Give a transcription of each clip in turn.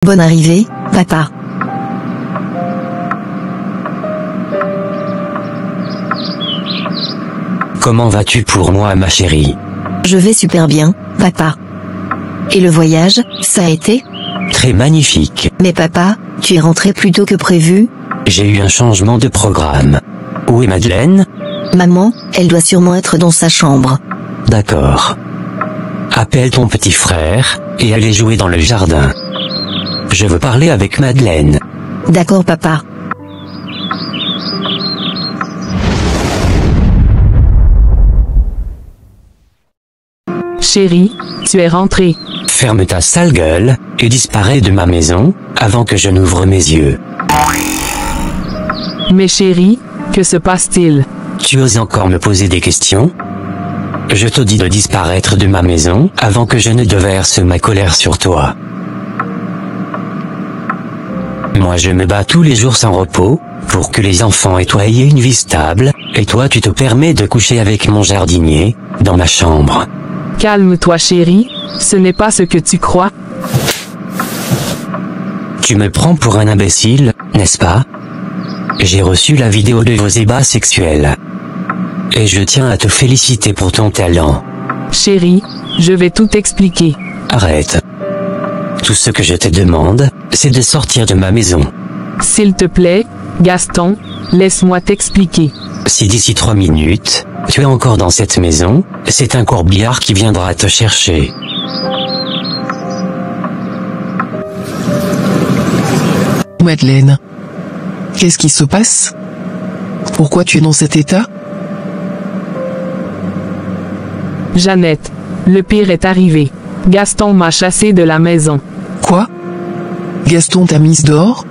Bonne arrivée, papa. Comment vas-tu pour moi, ma chérie? Je vais super bien, papa. Et le voyage, ça a été? Très magnifique. Mais papa, tu es rentré plus tôt que prévu? J'ai eu un changement de programme. Où est Madeleine? Maman, elle doit sûrement être dans sa chambre. D'accord. Appelle ton petit frère, et allez jouer dans le jardin. Je veux parler avec Madeleine. D'accord, papa. Chérie, tu es rentrée. Ferme ta sale gueule, et disparais de ma maison, avant que je n'ouvre mes yeux. Mais chérie, que se passe-t-il? Tu oses encore me poser des questions? Je te dis de disparaître de ma maison, avant que je ne déverse ma colère sur toi. Moi je me bats tous les jours sans repos, pour que les enfants et toi ayez une vie stable, et toi tu te permets de coucher avec mon jardinier, dans ma chambre. Calme-toi chérie, ce n'est pas ce que tu crois. Tu me prends pour un imbécile, n'est-ce pas? J'ai reçu la vidéo de vos ébats sexuels. Et je tiens à te féliciter pour ton talent. Chérie, je vais tout expliquer. Arrête. Tout ce que je te demande, c'est de sortir de ma maison. S'il te plaît, Gaston, laisse-moi t'expliquer. Si d'ici 3 minutes, tu es encore dans cette maison, c'est un corbillard qui viendra te chercher. Madeleine, qu'est-ce qui se passe? Pourquoi tu es dans cet état? Jeannette, le pire est arrivé. Gaston m'a chassé de la maison. Quoi? Gaston t'a mise dehors?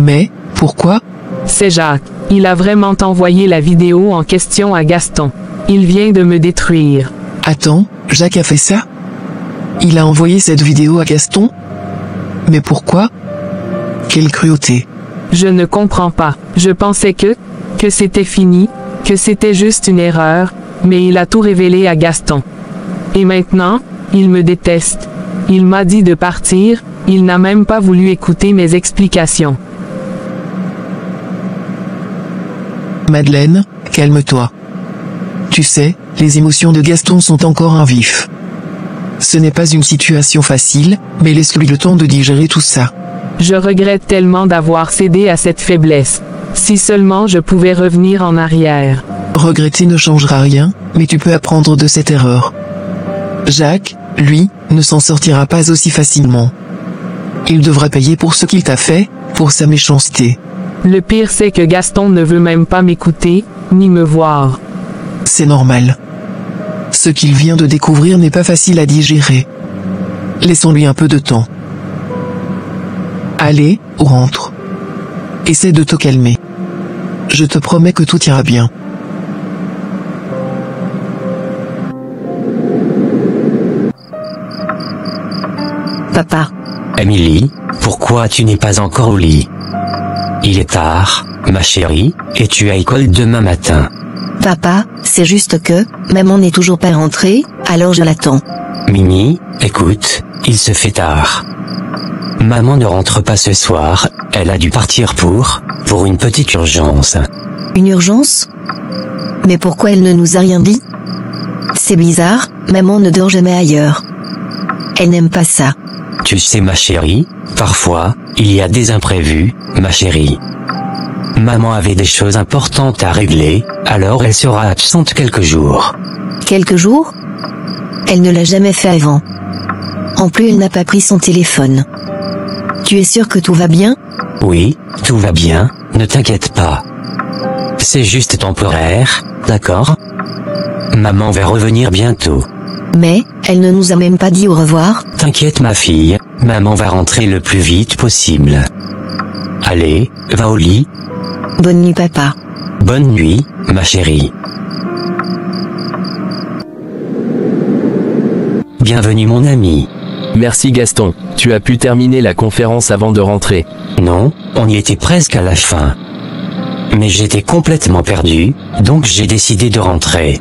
Mais, pourquoi? C'est Jacques. Il a vraiment envoyé la vidéo en question à Gaston. Il vient de me détruire. Attends, Jacques a fait ça? Il a envoyé cette vidéo à Gaston? Mais pourquoi? Quelle cruauté. Je ne comprends pas. Je pensais que c'était fini, que c'était juste une erreur, mais il a tout révélé à Gaston. Et maintenant, il me déteste. Il m'a dit de partir, il n'a même pas voulu écouter mes explications. Madeleine, calme-toi. Tu sais, les émotions de Gaston sont encore un vif. Ce n'est pas une situation facile, mais laisse-lui le temps de digérer tout ça. Je regrette tellement d'avoir cédé à cette faiblesse. Si seulement je pouvais revenir en arrière. Regretter ne changera rien, mais tu peux apprendre de cette erreur. Jacques, lui, ne s'en sortira pas aussi facilement. Il devra payer pour ce qu'il t'a fait, pour sa méchanceté. Le pire c'est que Gaston ne veut même pas m'écouter, ni me voir. C'est normal. Ce qu'il vient de découvrir n'est pas facile à digérer. Laissons-lui un peu de temps. Allez, rentre. Essaie de te calmer. Je te promets que tout ira bien. Papa. Émilie, pourquoi tu n'es pas encore au lit? Il est tard, ma chérie, et tu as école demain matin. Papa, c'est juste que, maman n'est toujours pas rentrée, alors je l'attends. Mimi, écoute, il se fait tard. Maman ne rentre pas ce soir, elle a dû partir pour une petite urgence. Une urgence? Mais pourquoi elle ne nous a rien dit? C'est bizarre, maman ne dort jamais ailleurs. Elle n'aime pas ça. Tu sais ma chérie, parfois, il y a des imprévus, ma chérie. Maman avait des choses importantes à régler, alors elle sera absente quelques jours. Quelques jours? Elle ne l'a jamais fait avant. En plus elle n'a pas pris son téléphone. Tu es sûr que tout va bien? Oui, tout va bien, ne t'inquiète pas. C'est juste temporaire, d'accord? Maman va revenir bientôt. Mais, elle ne nous a même pas dit au revoir. T'inquiète ma fille, maman va rentrer le plus vite possible. Allez, va au lit. Bonne nuit papa. Bonne nuit, ma chérie. Bienvenue mon ami. Merci Gaston, tu as pu terminer la conférence avant de rentrer. Non, on y était presque à la fin. Mais j'étais complètement perdu, donc j'ai décidé de rentrer.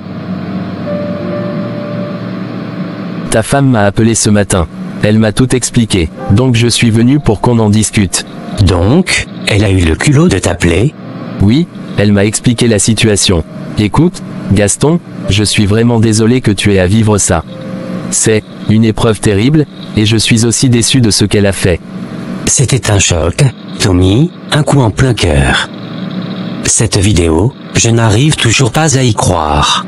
Ta femme m'a appelé ce matin. Elle m'a tout expliqué, donc je suis venu pour qu'on en discute. Donc, elle a eu le culot de t'appeler? Oui, elle m'a expliqué la situation. Écoute, Gaston, je suis vraiment désolé que tu aies à vivre ça. C'est une épreuve terrible, et je suis aussi déçu de ce qu'elle a fait. C'était un choc, Tommy, un coup en plein cœur. Cette vidéo, je n'arrive toujours pas à y croire.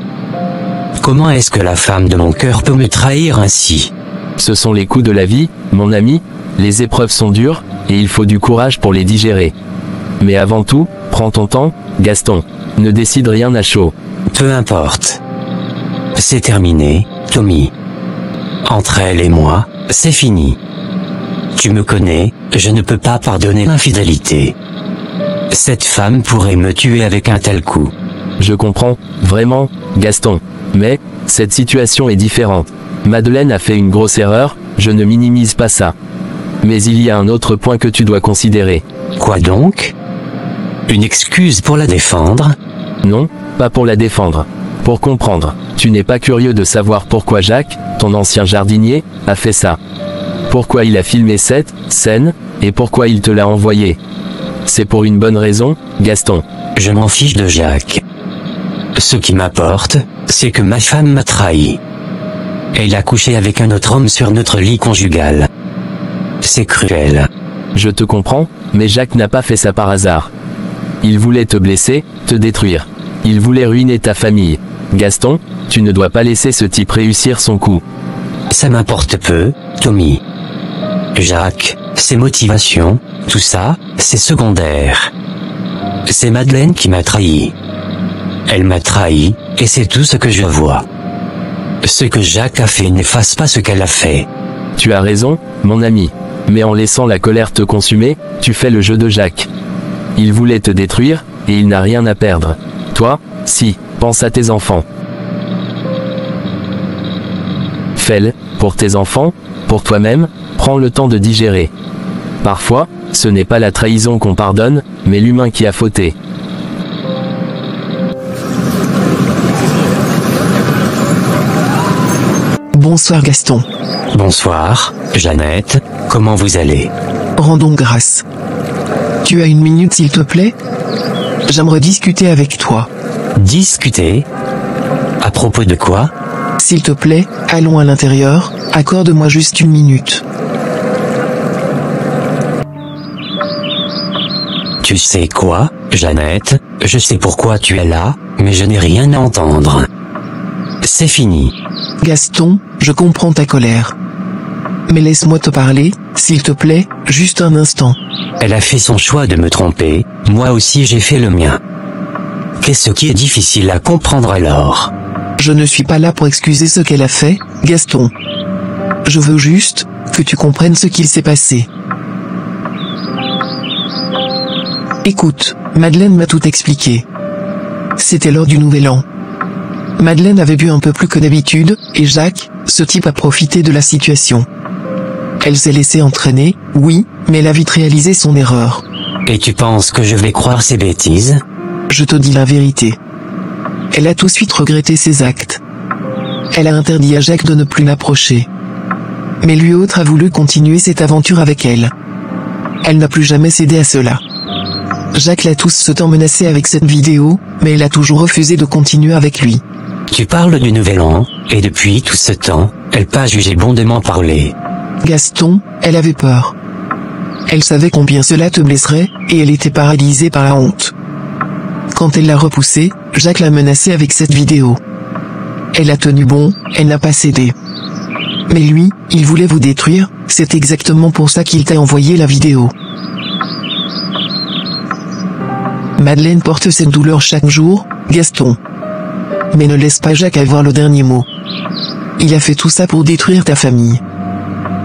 Comment est-ce que la femme de mon cœur peut me trahir ainsi? Ce sont les coups de la vie, mon ami, les épreuves sont dures, et il faut du courage pour les digérer. Mais avant tout, prends ton temps, Gaston. Ne décide rien à chaud. Peu importe. C'est terminé, Tommy. Entre elle et moi, c'est fini. Tu me connais, je ne peux pas pardonner l'infidélité. Cette femme pourrait me tuer avec un tel coup. Je comprends, vraiment, Gaston. Mais, cette situation est différente. Madeleine a fait une grosse erreur, je ne minimise pas ça. Mais il y a un autre point que tu dois considérer. Quoi donc? Une excuse pour la défendre? Non, pas pour la défendre. Pour comprendre, tu n'es pas curieux de savoir pourquoi Jacques, ton ancien jardinier, a fait ça. Pourquoi il a filmé cette scène, et pourquoi il te l'a envoyé. C'est pour une bonne raison, Gaston. Je m'en fiche de Jacques. Ce qui m'importe, c'est que ma femme m'a trahi. Elle a couché avec un autre homme sur notre lit conjugal. C'est cruel. Je te comprends, mais Jacques n'a pas fait ça par hasard. Il voulait te blesser, te détruire. Il voulait ruiner ta famille. Gaston, tu ne dois pas laisser ce type réussir son coup. Ça m'importe peu, Tommy. Jacques, ses motivations, tout ça, c'est secondaire. C'est Madeleine qui m'a trahi. Elle m'a trahi, et c'est tout ce que je vois. Ce que Jacques a fait n'efface pas ce qu'elle a fait. Tu as raison, mon ami. Mais en laissant la colère te consumer, tu fais le jeu de Jacques. Il voulait te détruire, et il n'a rien à perdre. Toi, si, pense à tes enfants. Fais-le, pour tes enfants, pour toi-même, prends le temps de digérer. Parfois, ce n'est pas la trahison qu'on pardonne, mais l'humain qui a fauté. Bonsoir Gaston. Bonsoir, Jeannette, comment vous allez? Rendons grâce. Tu as une minute s'il te plaît? J'aimerais discuter avec toi. Discuter? À propos de quoi? S'il te plaît, allons à l'intérieur, accorde-moi juste une minute. Tu sais quoi, Jeannette, je sais pourquoi tu es là, mais je n'ai rien à entendre. C'est fini. Gaston, je comprends ta colère. Mais laisse-moi te parler, s'il te plaît, juste un instant. Elle a fait son choix de me tromper, moi aussi j'ai fait le mien. Qu'est-ce qui est difficile à comprendre alors? Je ne suis pas là pour excuser ce qu'elle a fait, Gaston. Je veux juste que tu comprennes ce qu'il s'est passé. Écoute, Madeleine m'a tout expliqué. C'était lors du Nouvel An. Madeleine avait bu un peu plus que d'habitude, et Jacques, ce type a profité de la situation. Elle s'est laissée entraîner, oui, mais elle a vite réalisé son erreur. Et tu penses que je vais croire ces bêtises? Je te dis la vérité. Elle a tout de suite regretté ses actes. Elle a interdit à Jacques de ne plus l'approcher. Mais lui autre a voulu continuer cette aventure avec elle. Elle n'a plus jamais cédé à cela. Jacques l'a tout ce temps menacé avec cette vidéo, mais elle a toujours refusé de continuer avec lui. Tu parles du Nouvel An, et depuis tout ce temps, elle n'a pas jugé bon de m'en parler. Gaston, elle avait peur. Elle savait combien cela te blesserait, et elle était paralysée par la honte. Quand elle l'a repoussé, Jacques l'a menacé avec cette vidéo. Elle a tenu bon, elle n'a pas cédé. Mais lui, il voulait vous détruire, c'est exactement pour ça qu'il t'a envoyé la vidéo. Madeleine porte cette douleur chaque jour, Gaston. Mais ne laisse pas Jacques avoir le dernier mot. Il a fait tout ça pour détruire ta famille.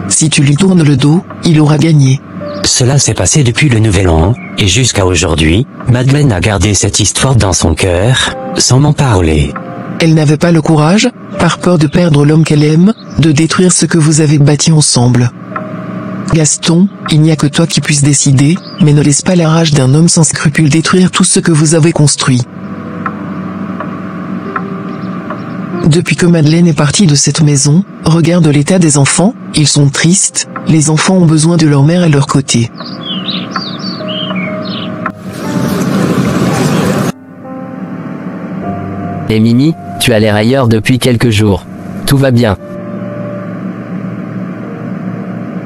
Si tu lui tournes le dos, il aura gagné. Cela s'est passé depuis le Nouvel An, et jusqu'à aujourd'hui, Madeleine a gardé cette histoire dans son cœur, sans m'en parler. Elle n'avait pas le courage, par peur de perdre l'homme qu'elle aime, de détruire ce que vous avez bâti ensemble. Gaston, il n'y a que toi qui puisses décider, mais ne laisse pas la rage d'un homme sans scrupules détruire tout ce que vous avez construit. Depuis que Madeleine est partie de cette maison, regarde l'état des enfants, ils sont tristes, les enfants ont besoin de leur mère à leur côté. Et Mimi, tu as l'air ailleurs depuis quelques jours. Tout va bien.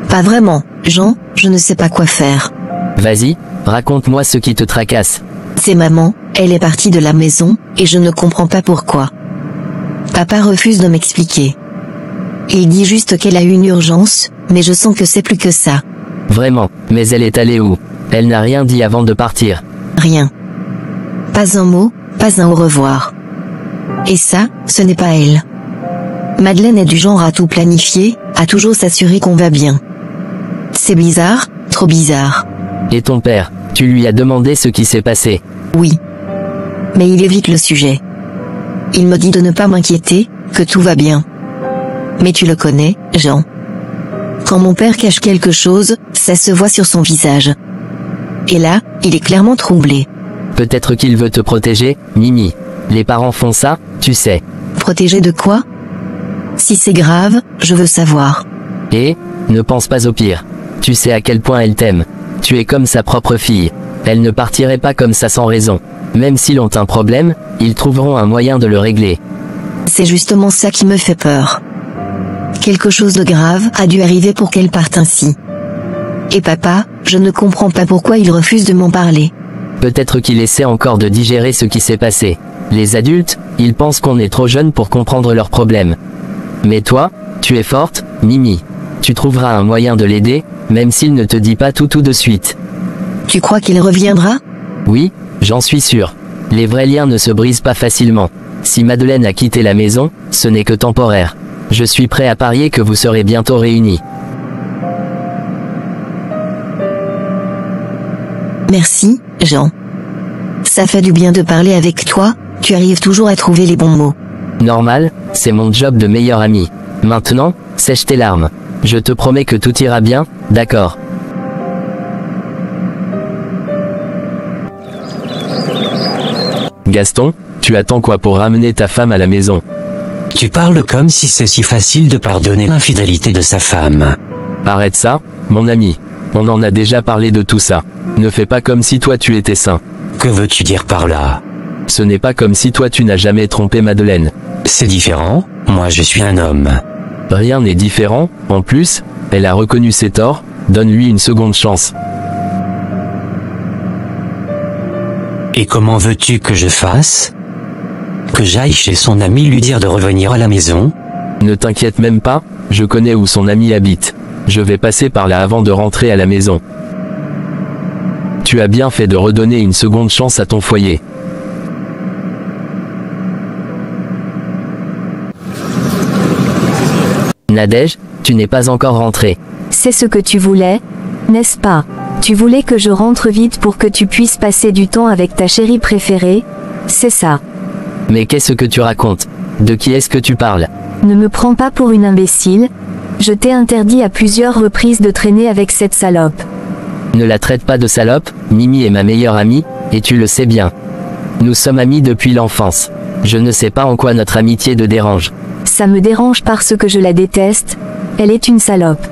Pas vraiment, Jean, je ne sais pas quoi faire. Vas-y, raconte-moi ce qui te tracasse. C'est maman, elle est partie de la maison, et je ne comprends pas pourquoi. Papa refuse de m'expliquer. Il dit juste qu'elle a eu une urgence, mais je sens que c'est plus que ça. Vraiment, mais elle est allée où? Elle n'a rien dit avant de partir. Rien. Pas un mot, pas un au revoir. Et ça, ce n'est pas elle. Madeleine est du genre à tout planifier, à toujours s'assurer qu'on va bien. C'est bizarre, trop bizarre. Et ton père, tu lui as demandé ce qui s'est passé? Oui. Mais il évite le sujet. Il me dit de ne pas m'inquiéter, que tout va bien. Mais tu le connais, Jean. Quand mon père cache quelque chose, ça se voit sur son visage. Et là, il est clairement troublé. Peut-être qu'il veut te protéger, Mimi. Les parents font ça, tu sais. Protéger de quoi? Si c'est grave, je veux savoir. Et, ne pense pas au pire. Tu sais à quel point elle t'aime. Tu es comme sa propre fille. Elle ne partirait pas comme ça sans raison. Même s'ils ont un problème, ils trouveront un moyen de le régler. C'est justement ça qui me fait peur. Quelque chose de grave a dû arriver pour qu'elle parte ainsi. Et papa, je ne comprends pas pourquoi il refuse de m'en parler. Peut-être qu'il essaie encore de digérer ce qui s'est passé. Les adultes, ils pensent qu'on est trop jeune pour comprendre leurs problèmes. Mais toi, tu es forte, Mimi. Tu trouveras un moyen de l'aider, même s'il ne te dit pas tout de suite. Tu crois qu'il reviendra? Oui, j'en suis sûr. Les vrais liens ne se brisent pas facilement. Si Madeleine a quitté la maison, ce n'est que temporaire. Je suis prêt à parier que vous serez bientôt réunis. Merci, Jean. Ça fait du bien de parler avec toi, tu arrives toujours à trouver les bons mots. Normal, c'est mon job de meilleur ami. Maintenant, sèche tes larmes. Je te promets que tout ira bien, d'accord? Gaston, tu attends quoi pour ramener ta femme à la maison? Tu parles comme si c'est si facile de pardonner l'infidélité de sa femme. Arrête ça, mon ami. On en a déjà parlé de tout ça. Ne fais pas comme si toi tu étais sain. Que veux-tu dire par là? Ce n'est pas comme si toi tu n'as jamais trompé Madeleine. C'est différent, moi je suis un homme. Rien n'est différent, en plus, elle a reconnu ses torts, donne-lui une seconde chance. Et comment veux-tu que je fasse? Que j'aille chez son ami lui dire de revenir à la maison? Ne t'inquiète même pas, je connais où son ami habite. Je vais passer par là avant de rentrer à la maison. Tu as bien fait de redonner une seconde chance à ton foyer. Nadège, tu n'es pas encore rentrée. C'est ce que tu voulais, n'est-ce pas? Tu voulais que je rentre vite pour que tu puisses passer du temps avec ta chérie préférée, c'est ça. Mais qu'est-ce que tu racontes? De qui est-ce que tu parles? Ne me prends pas pour une imbécile. Je t'ai interdit à plusieurs reprises de traîner avec cette salope. Ne la traite pas de salope, Mimi est ma meilleure amie, et tu le sais bien. Nous sommes amis depuis l'enfance. Je ne sais pas en quoi notre amitié te dérange. Ça me dérange parce que je la déteste. Elle est une salope.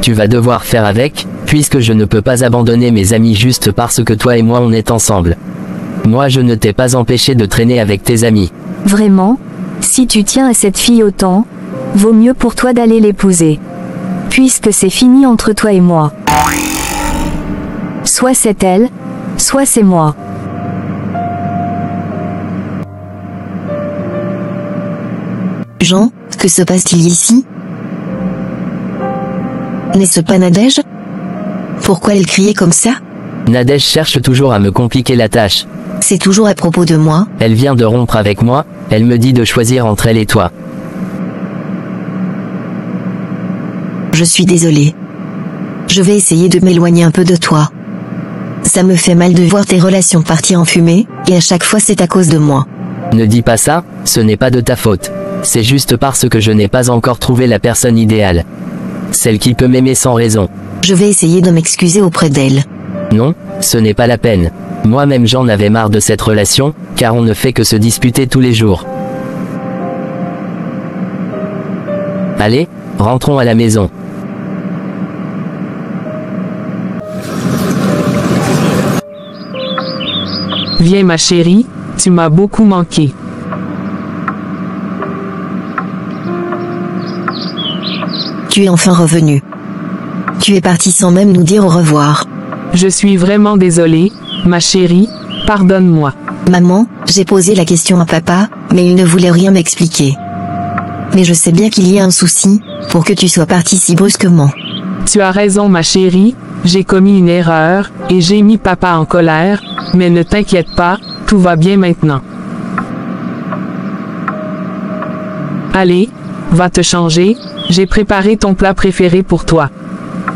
Tu vas devoir faire avec, puisque je ne peux pas abandonner mes amis juste parce que toi et moi on est ensemble. Moi je ne t'ai pas empêché de traîner avec tes amis. Vraiment? Si tu tiens à cette fille autant, vaut mieux pour toi d'aller l'épouser. Puisque c'est fini entre toi et moi. Soit c'est elle, soit c'est moi. Jean, que se passe-t-il ici? N'est-ce pas Nadège? Pourquoi elle criait comme ça? Nadège cherche toujours à me compliquer la tâche. C'est toujours à propos de moi? Elle vient de rompre avec moi, elle me dit de choisir entre elle et toi. Je suis désolée. Je vais essayer de m'éloigner un peu de toi. Ça me fait mal de voir tes relations partir en fumée, et à chaque fois c'est à cause de moi. Ne dis pas ça, ce n'est pas de ta faute. C'est juste parce que je n'ai pas encore trouvé la personne idéale. Celle qui peut m'aimer sans raison. Je vais essayer de m'excuser auprès d'elle. Non, ce n'est pas la peine. Moi-même j'en avais marre de cette relation, car on ne fait que se disputer tous les jours. Allez, rentrons à la maison. Viens ma chérie, tu m'as beaucoup manqué. Tu es enfin revenu. Tu es parti sans même nous dire au revoir. Je suis vraiment désolée, ma chérie, pardonne-moi. Maman, j'ai posé la question à papa, mais il ne voulait rien m'expliquer. Mais je sais bien qu'il y a un souci, pour que tu sois parti si brusquement. Tu as raison ma chérie, j'ai commis une erreur, et j'ai mis papa en colère, mais ne t'inquiète pas, tout va bien maintenant. Allez, va te changer, j'ai préparé ton plat préféré pour toi.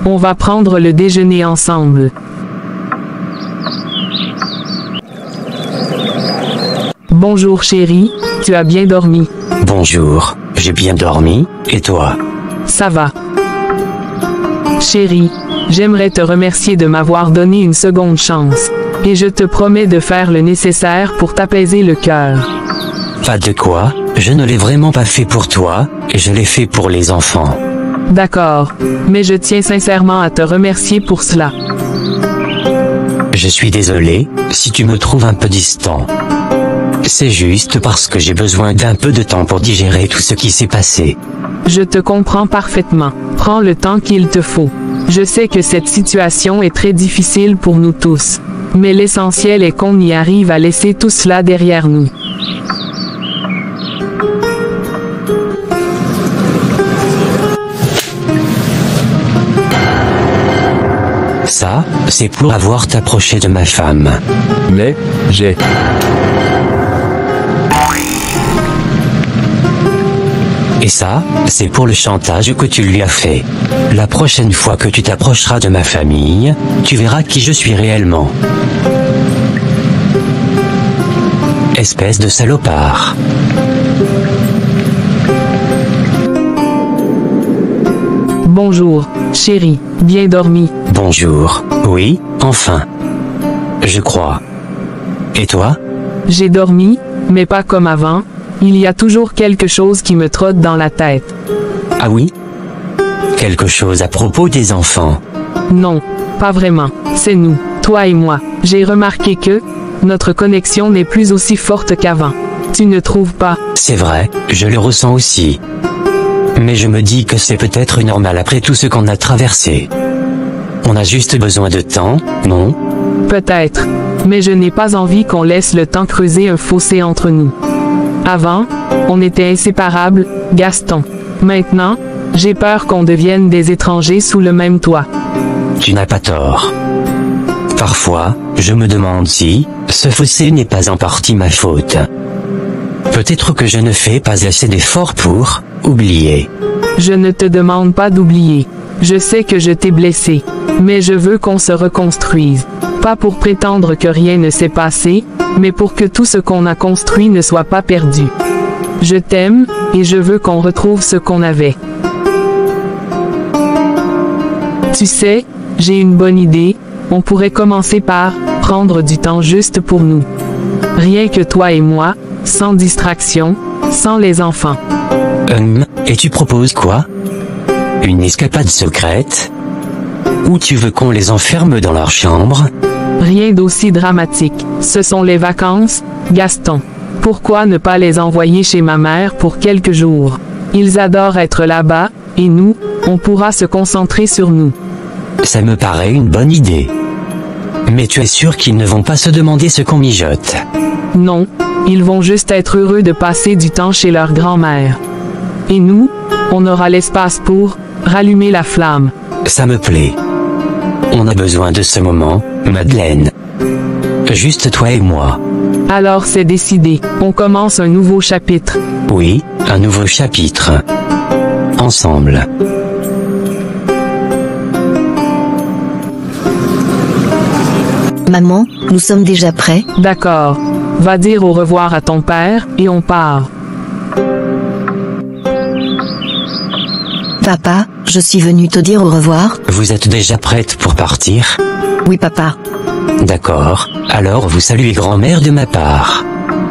On va prendre le déjeuner ensemble. Bonjour chérie, tu as bien dormi? Bonjour, j'ai bien dormi, et toi? Ça va. Chérie, j'aimerais te remercier de m'avoir donné une seconde chance. Et je te promets de faire le nécessaire pour t'apaiser le cœur. Pas de quoi, je ne l'ai vraiment pas fait pour toi, je l'ai fait pour les enfants. D'accord, mais je tiens sincèrement à te remercier pour cela. Je suis désolé, si tu me trouves un peu distant. C'est juste parce que j'ai besoin d'un peu de temps pour digérer tout ce qui s'est passé. Je te comprends parfaitement. Prends le temps qu'il te faut. Je sais que cette situation est très difficile pour nous tous. Mais l'essentiel est qu'on y arrive à laisser tout cela derrière nous. Ça, c'est pour avoir t'approché de ma femme. Mais, j'ai... Et ça, c'est pour le chantage que tu lui as fait. La prochaine fois que tu t'approcheras de ma famille, tu verras qui je suis réellement. Espèce de salopard. Bonjour, chérie, bien dormi. Bonjour, oui, enfin. Je crois. Et toi? J'ai dormi, mais pas comme avant. Il y a toujours quelque chose qui me trotte dans la tête. Ah oui? Quelque chose à propos des enfants? Non, pas vraiment. C'est nous, toi et moi. J'ai remarqué que notre connexion n'est plus aussi forte qu'avant. Tu ne trouves pas? C'est vrai, je le ressens aussi. Mais je me dis que c'est peut-être normal après tout ce qu'on a traversé. On a juste besoin de temps, non? Peut-être. Mais je n'ai pas envie qu'on laisse le temps creuser un fossé entre nous. Avant, on était inséparables, Gaston. Maintenant, j'ai peur qu'on devienne des étrangers sous le même toit. Tu n'as pas tort. Parfois, je me demande si, ce fossé n'est pas en partie ma faute. Peut-être que je ne fais pas assez d'efforts pour oublier. Je ne te demande pas d'oublier. Je sais que je t'ai blessé. Mais je veux qu'on se reconstruise. Pas pour prétendre que rien ne s'est passé, mais pour que tout ce qu'on a construit ne soit pas perdu. Je t'aime, et je veux qu'on retrouve ce qu'on avait. Tu sais, j'ai une bonne idée, on pourrait commencer par prendre du temps juste pour nous. Rien que toi et moi, sans distraction, sans les enfants. Et tu proposes quoi? Une escapade secrète? Ou tu veux qu'on les enferme dans leur chambre? Rien d'aussi dramatique. Ce sont les vacances, Gaston. Pourquoi ne pas les envoyer chez ma mère pour quelques jours? Ils adorent être là-bas, et nous, on pourra se concentrer sur nous. Ça me paraît une bonne idée. Mais tu es sûr qu'ils ne vont pas se demander ce qu'on mijote? Non, ils vont juste être heureux de passer du temps chez leur grand-mère. Et nous, on aura l'espace pour rallumer la flamme. Ça me plaît. On a besoin de ce moment, Madeleine. Juste toi et moi. Alors c'est décidé, on commence un nouveau chapitre. Oui, un nouveau chapitre. Ensemble. Maman, nous sommes déjà prêts? D'accord. Va dire au revoir à ton père, et on part. Papa, je suis venu te dire au revoir. Vous êtes déjà prête pour partir? Oui papa. D'accord, alors vous saluez grand-mère de ma part.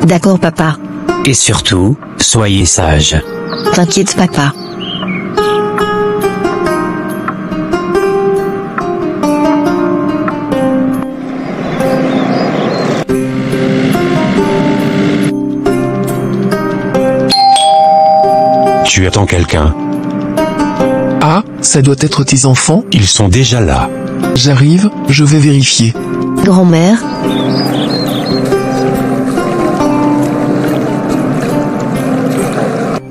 D'accord papa. Et surtout, soyez sage. T'inquiète papa. tu attends quelqu'un. Ah, ça doit être tes enfants? Ils sont déjà là. J'arrive, je vais vérifier. Grand-mère,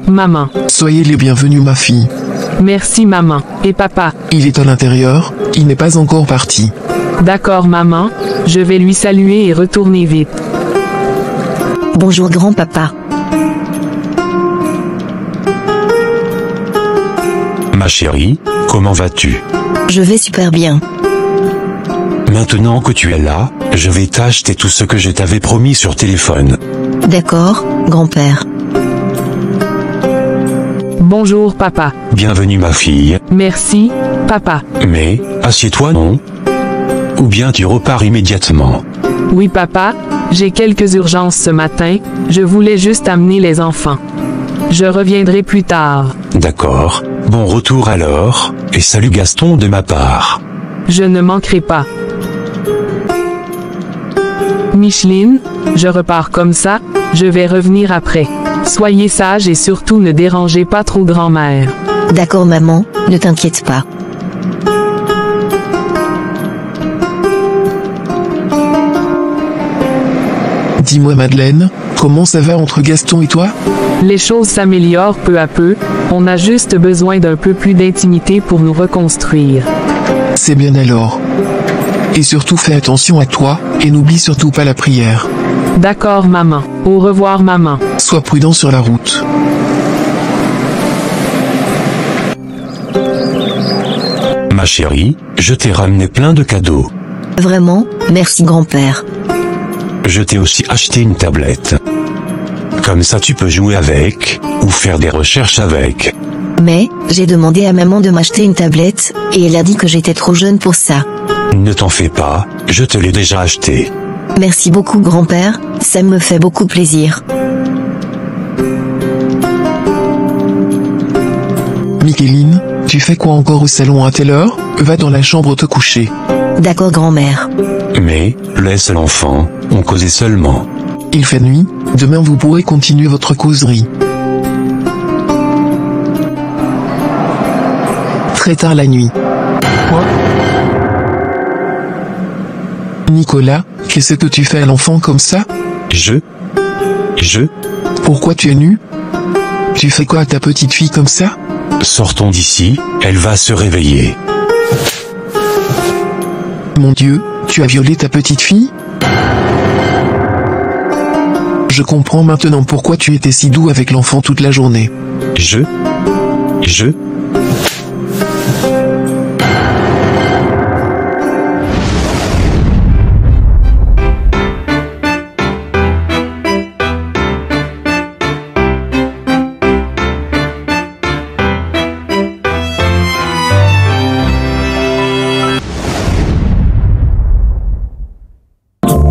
Maman. Soyez les bienvenus ma fille. Merci maman. Et papa. Il est à l'intérieur, il n'est pas encore parti. D'accord maman, je vais lui saluer et retourner vite. bonjour grand-papa. Ma chérie, comment vas-tu? Je vais super bien. Maintenant que tu es là, je vais t'acheter tout ce que je t'avais promis sur téléphone. D'accord, grand-père. Bonjour papa. Bienvenue ma fille. Merci, papa. Mais, assieds-toi non? Ou bien tu repars immédiatement. Oui papa, j'ai quelques urgences ce matin, je voulais juste amener les enfants. Je reviendrai plus tard. D'accord, bon retour alors, et salut Gaston de ma part. Je ne manquerai pas. Micheline, je repars comme ça, je vais revenir après. Soyez sage et surtout ne dérangez pas trop grand-mère. D'accord maman, ne t'inquiète pas. Dis-moi Madeleine, comment ça va entre Gaston et toi? Les choses s'améliorent peu à peu, on a juste besoin d'un peu plus d'intimité pour nous reconstruire. C'est bien alors. Et surtout fais attention à toi, et n'oublie surtout pas la prière. D'accord maman. Au revoir maman. Sois prudent sur la route. Ma chérie, je t'ai ramené plein de cadeaux. Vraiment, merci grand-père. Je t'ai aussi acheté une tablette. Comme ça tu peux jouer avec, ou faire des recherches avec. Mais, j'ai demandé à maman de m'acheter une tablette, et elle a dit que j'étais trop jeune pour ça. Ne t'en fais pas, je te l'ai déjà acheté. Merci beaucoup grand-père, ça me fait beaucoup plaisir. Micheline, tu fais quoi encore au salon à telle heure? Va dans la chambre te coucher. D'accord grand-mère. Mais, laisse l'enfant, on causait seulement. Il fait nuit, demain vous pourrez continuer votre causerie. Très tard la nuit. Quoi? Nicolas, qu'est-ce que tu fais à l'enfant comme ça? Pourquoi tu es nu? Tu fais quoi à ta petite fille comme ça? Sortons d'ici, elle va se réveiller. Mon Dieu, tu as violé ta petite fille? Je comprends maintenant pourquoi tu étais si doux avec l'enfant toute la journée.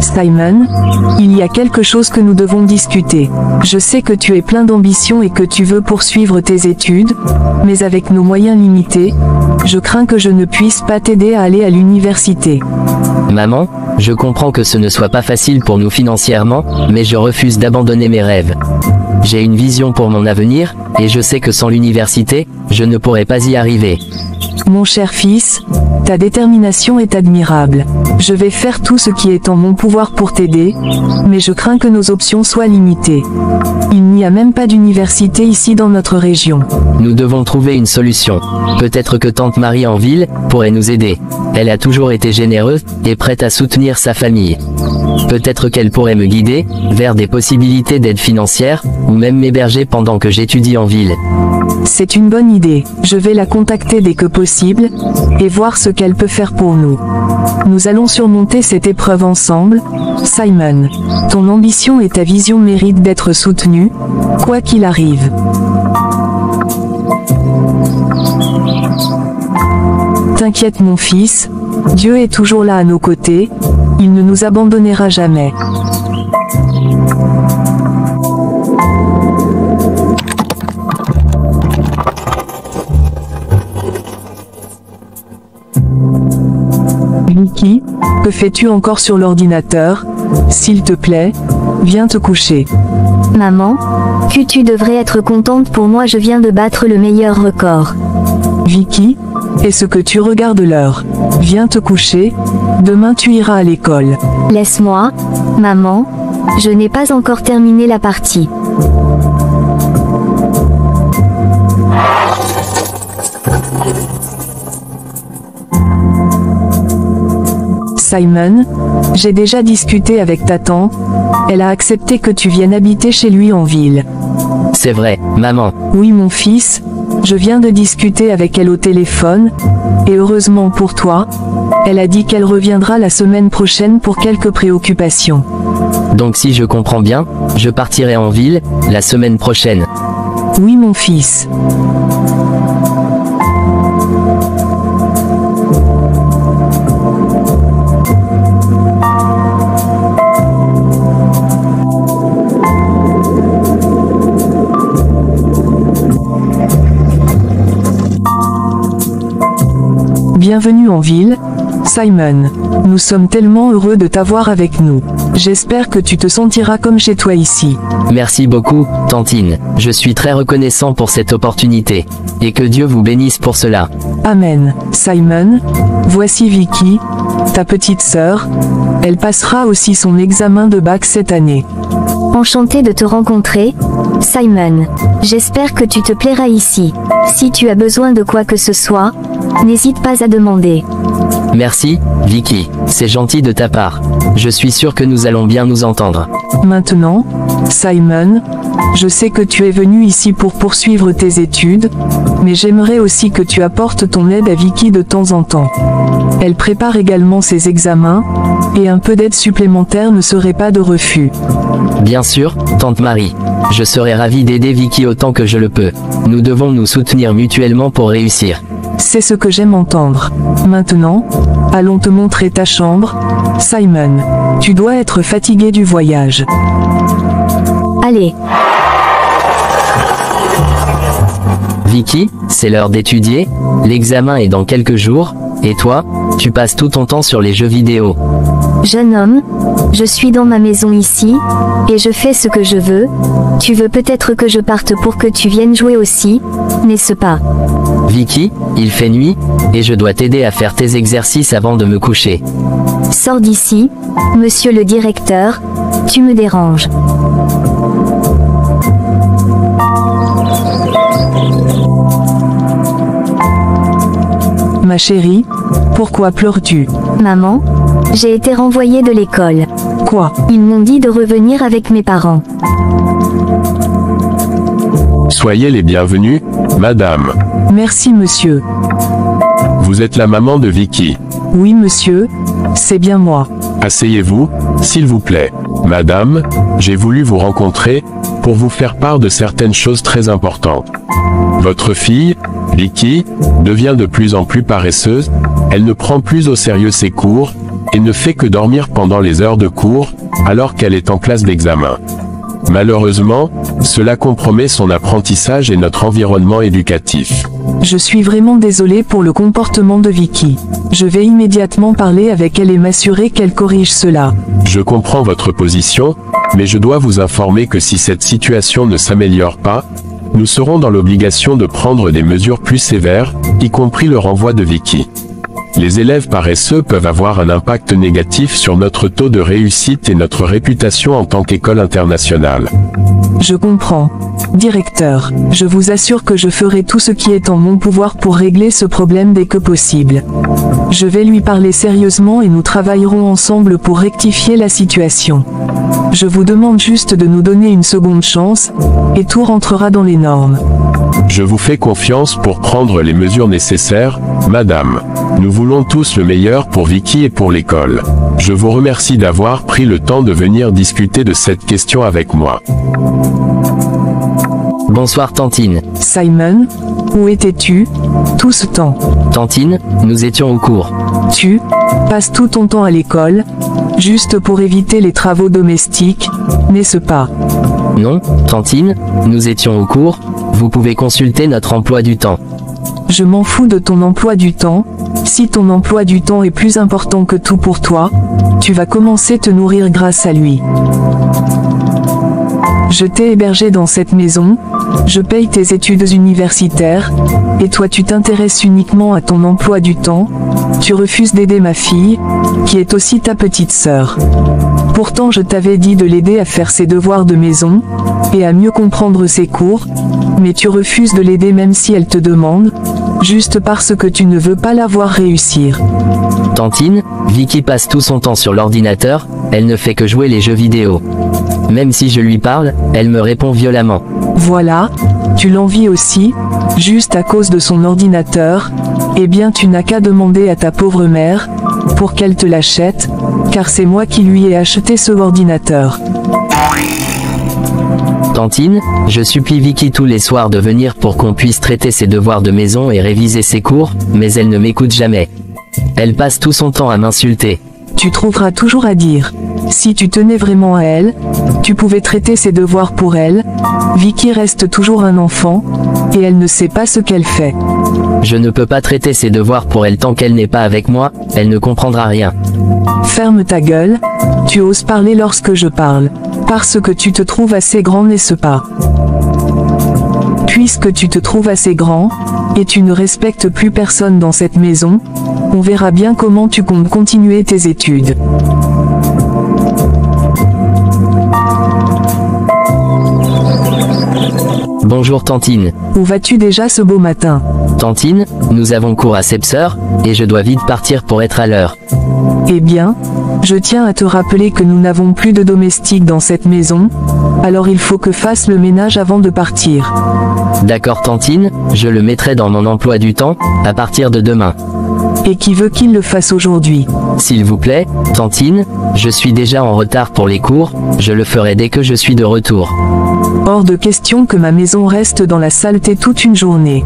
Simon, il y a quelque chose que nous devons discuter. Je sais que tu es plein d'ambition et que tu veux poursuivre tes études, mais avec nos moyens limités, je crains que je ne puisse pas t'aider à aller à l'université. Maman, je comprends que ce ne soit pas facile pour nous financièrement, mais je refuse d'abandonner mes rêves. J'ai une vision pour mon avenir, et je sais que sans l'université, je ne pourrai pas y arriver. Mon cher fils, ta détermination est admirable. Je vais faire tout ce qui est en mon pouvoir pour t'aider, mais je crains que nos options soient limitées. Il n'y a même pas d'université ici dans notre région. Nous devons trouver une solution. Peut-être que tante Marie en ville pourrait nous aider. Elle a toujours été généreuse et prête à soutenir sa famille. Peut-être qu'elle pourrait me guider vers des possibilités d'aide financière, ou même m'héberger pendant que j'étudie en ville. C'est une bonne idée. Je vais la contacter dès que possible, et voir ce qu'elle peut faire pour nous. Nous allons surmonter cette épreuve ensemble. Simon, ton ambition et ta vision méritent d'être soutenues, quoi qu'il arrive. T'inquiète mon fils, Dieu est toujours là à nos côtés, il ne nous abandonnera jamais. Vicky, que fais-tu encore sur l'ordinateur? S'il te plaît, Viens te coucher. Maman, tu devrais être contente pour moi, je viens de battre le meilleur record. Vicky, est-ce que tu regardes l'heure? Viens te coucher, demain tu iras à l'école. Laisse-moi, maman, je n'ai pas encore terminé la partie. Simon, j'ai déjà discuté avec ta tante, elle a accepté que tu viennes habiter chez lui en ville. C'est vrai, maman. Oui mon fils, je viens de discuter avec elle au téléphone, et heureusement pour toi, elle a dit qu'elle reviendra la semaine prochaine pour quelques préoccupations. Donc si je comprends bien, je partirai en ville, la semaine prochaine. Oui mon fils. Bienvenue en ville, Simon. Nous sommes tellement heureux de t'avoir avec nous. J'espère que tu te sentiras comme chez toi ici. Merci beaucoup, Tantine. Je suis très reconnaissant pour cette opportunité. Et que Dieu vous bénisse pour cela. Amen. Simon, voici Vicky, ta petite sœur. Elle passera aussi son examen de bac cette année. Enchantée de te rencontrer, Simon. J'espère que tu te plairas ici. Si tu as besoin de quoi que ce soit, n'hésite pas à demander. Merci, Vicky. C'est gentil de ta part. Je suis sûr que nous allons bien nous entendre. Maintenant, Simon, je sais que tu es venu ici pour poursuivre tes études, mais j'aimerais aussi que tu apportes ton aide à Vicky de temps en temps. Elle prépare également ses examens, et un peu d'aide supplémentaire ne serait pas de refus. Bien sûr, Tante Marie. Je serai ravi d'aider Vicky autant que je le peux. Nous devons nous soutenir mutuellement pour réussir. C'est ce que j'aime entendre. Maintenant, allons te montrer ta chambre. Simon, tu dois être fatigué du voyage. Allez. Vicky, c'est l'heure d'étudier. L'examen est dans quelques jours. Et toi, tu passes tout ton temps sur les jeux vidéo. Jeune homme, je suis dans ma maison ici, et je fais ce que je veux. Tu veux peut-être que je parte pour que tu viennes jouer aussi, n'est-ce pas? Vicky, il fait nuit, et je dois t'aider à faire tes exercices avant de me coucher. Sors d'ici, monsieur le directeur, tu me déranges. Ma chérie, pourquoi pleures-tu? Maman, j'ai été renvoyée de l'école. Quoi? Ils m'ont dit de revenir avec mes parents. Soyez les bienvenus, madame. Merci monsieur. Vous êtes la maman de Vicky. Oui monsieur, c'est bien moi. Asseyez-vous, s'il vous plaît. Madame, j'ai voulu vous rencontrer, pour vous faire part de certaines choses très importantes. Votre fille, Vicky, devient de plus en plus paresseuse, elle ne prend plus au sérieux ses cours, et ne fait que dormir pendant les heures de cours, alors qu'elle est en classe d'examen. Malheureusement, cela compromet son apprentissage et notre environnement éducatif. Je suis vraiment désolé pour le comportement de Vicky. Je vais immédiatement parler avec elle et m'assurer qu'elle corrige cela. Je comprends votre position, mais je dois vous informer que si cette situation ne s'améliore pas, nous serons dans l'obligation de prendre des mesures plus sévères, y compris le renvoi de Vicky. Les élèves paresseux peuvent avoir un impact négatif sur notre taux de réussite et notre réputation en tant qu'école internationale. Je comprends. Directeur, je vous assure que je ferai tout ce qui est en mon pouvoir pour régler ce problème dès que possible. Je vais lui parler sérieusement et nous travaillerons ensemble pour rectifier la situation. Je vous demande juste de nous donner une seconde chance, et tout rentrera dans les normes. Je vous fais confiance pour prendre les mesures nécessaires, madame. Nous voulons tous le meilleur pour Vicky et pour l'école. Je vous remercie d'avoir pris le temps de venir discuter de cette question avec moi. Bonsoir Tantine. Simon, où étais-tu tout ce temps? Tantine, nous étions au cours. Tu passes tout ton temps à l'école, juste pour éviter les travaux domestiques, n'est-ce pas? Non, Tantine, nous étions au cours, vous pouvez consulter notre emploi du temps. Je m'en fous de ton emploi du temps. Si ton emploi du temps est plus important que tout pour toi, tu vas commencer à te nourrir grâce à lui. Je t'ai hébergé dans cette maison, je paye tes études universitaires, et toi tu t'intéresses uniquement à ton emploi du temps, tu refuses d'aider ma fille, qui est aussi ta petite sœur. Pourtant je t'avais dit de l'aider à faire ses devoirs de maison, et à mieux comprendre ses cours, mais tu refuses de l'aider même si elle te demande, juste parce que tu ne veux pas la voir réussir. Tantine, Vicky passe tout son temps sur l'ordinateur, elle ne fait que jouer les jeux vidéo. Même si je lui parle, elle me répond violemment. Voilà, tu l'envies aussi, juste à cause de son ordinateur, eh bien tu n'as qu'à demander à ta pauvre mère, pour qu'elle te l'achète, car c'est moi qui lui ai acheté ce ordinateur. Tantine, je supplie Vicky tous les soirs de venir pour qu'on puisse traiter ses devoirs de maison et réviser ses cours, mais elle ne m'écoute jamais. Elle passe tout son temps à m'insulter. Tu trouveras toujours à dire. Si tu tenais vraiment à elle, tu pouvais traiter ses devoirs pour elle. Vicky reste toujours un enfant, et elle ne sait pas ce qu'elle fait. Je ne peux pas traiter ses devoirs pour elle tant qu'elle n'est pas avec moi, elle ne comprendra rien. Ferme ta gueule, tu oses parler lorsque je parle, parce que tu te trouves assez grand n'est-ce pas? Puisque tu te trouves assez grand, et tu ne respectes plus personne dans cette maison, on verra bien comment tu comptes continuer tes études. Bonjour Tantine. Où vas-tu déjà ce beau matin? Tantine, nous avons cours à 7h, et je dois vite partir pour être à l'heure. Eh bien, je tiens à te rappeler que nous n'avons plus de domestiques dans cette maison, alors il faut que fasse le ménage avant de partir. D'accord Tantine, je le mettrai dans mon emploi du temps, à partir de demain. Et qui veut qu'il le fasse aujourd'hui? S'il vous plaît, Tantine, je suis déjà en retard pour les cours, je le ferai dès que je suis de retour. Hors de question que ma maison reste dans la saleté toute une journée.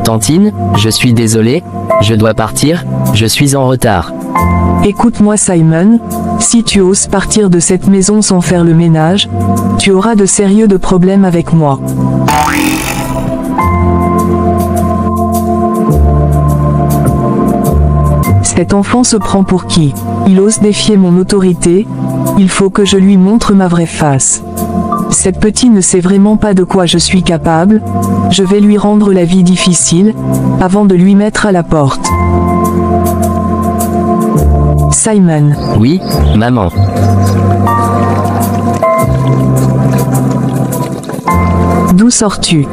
Tantine, je suis désolé, je dois partir, je suis en retard. Écoute-moi Simon, si tu oses partir de cette maison sans faire le ménage, tu auras de sérieux problèmes avec moi. Cet enfant se prend pour qui? Il ose défier mon autorité, il faut que je lui montre ma vraie face. Cette petite ne sait vraiment pas de quoi je suis capable, je vais lui rendre la vie difficile, avant de lui mettre à la porte. Simon. Oui, maman. D'où sors-tu?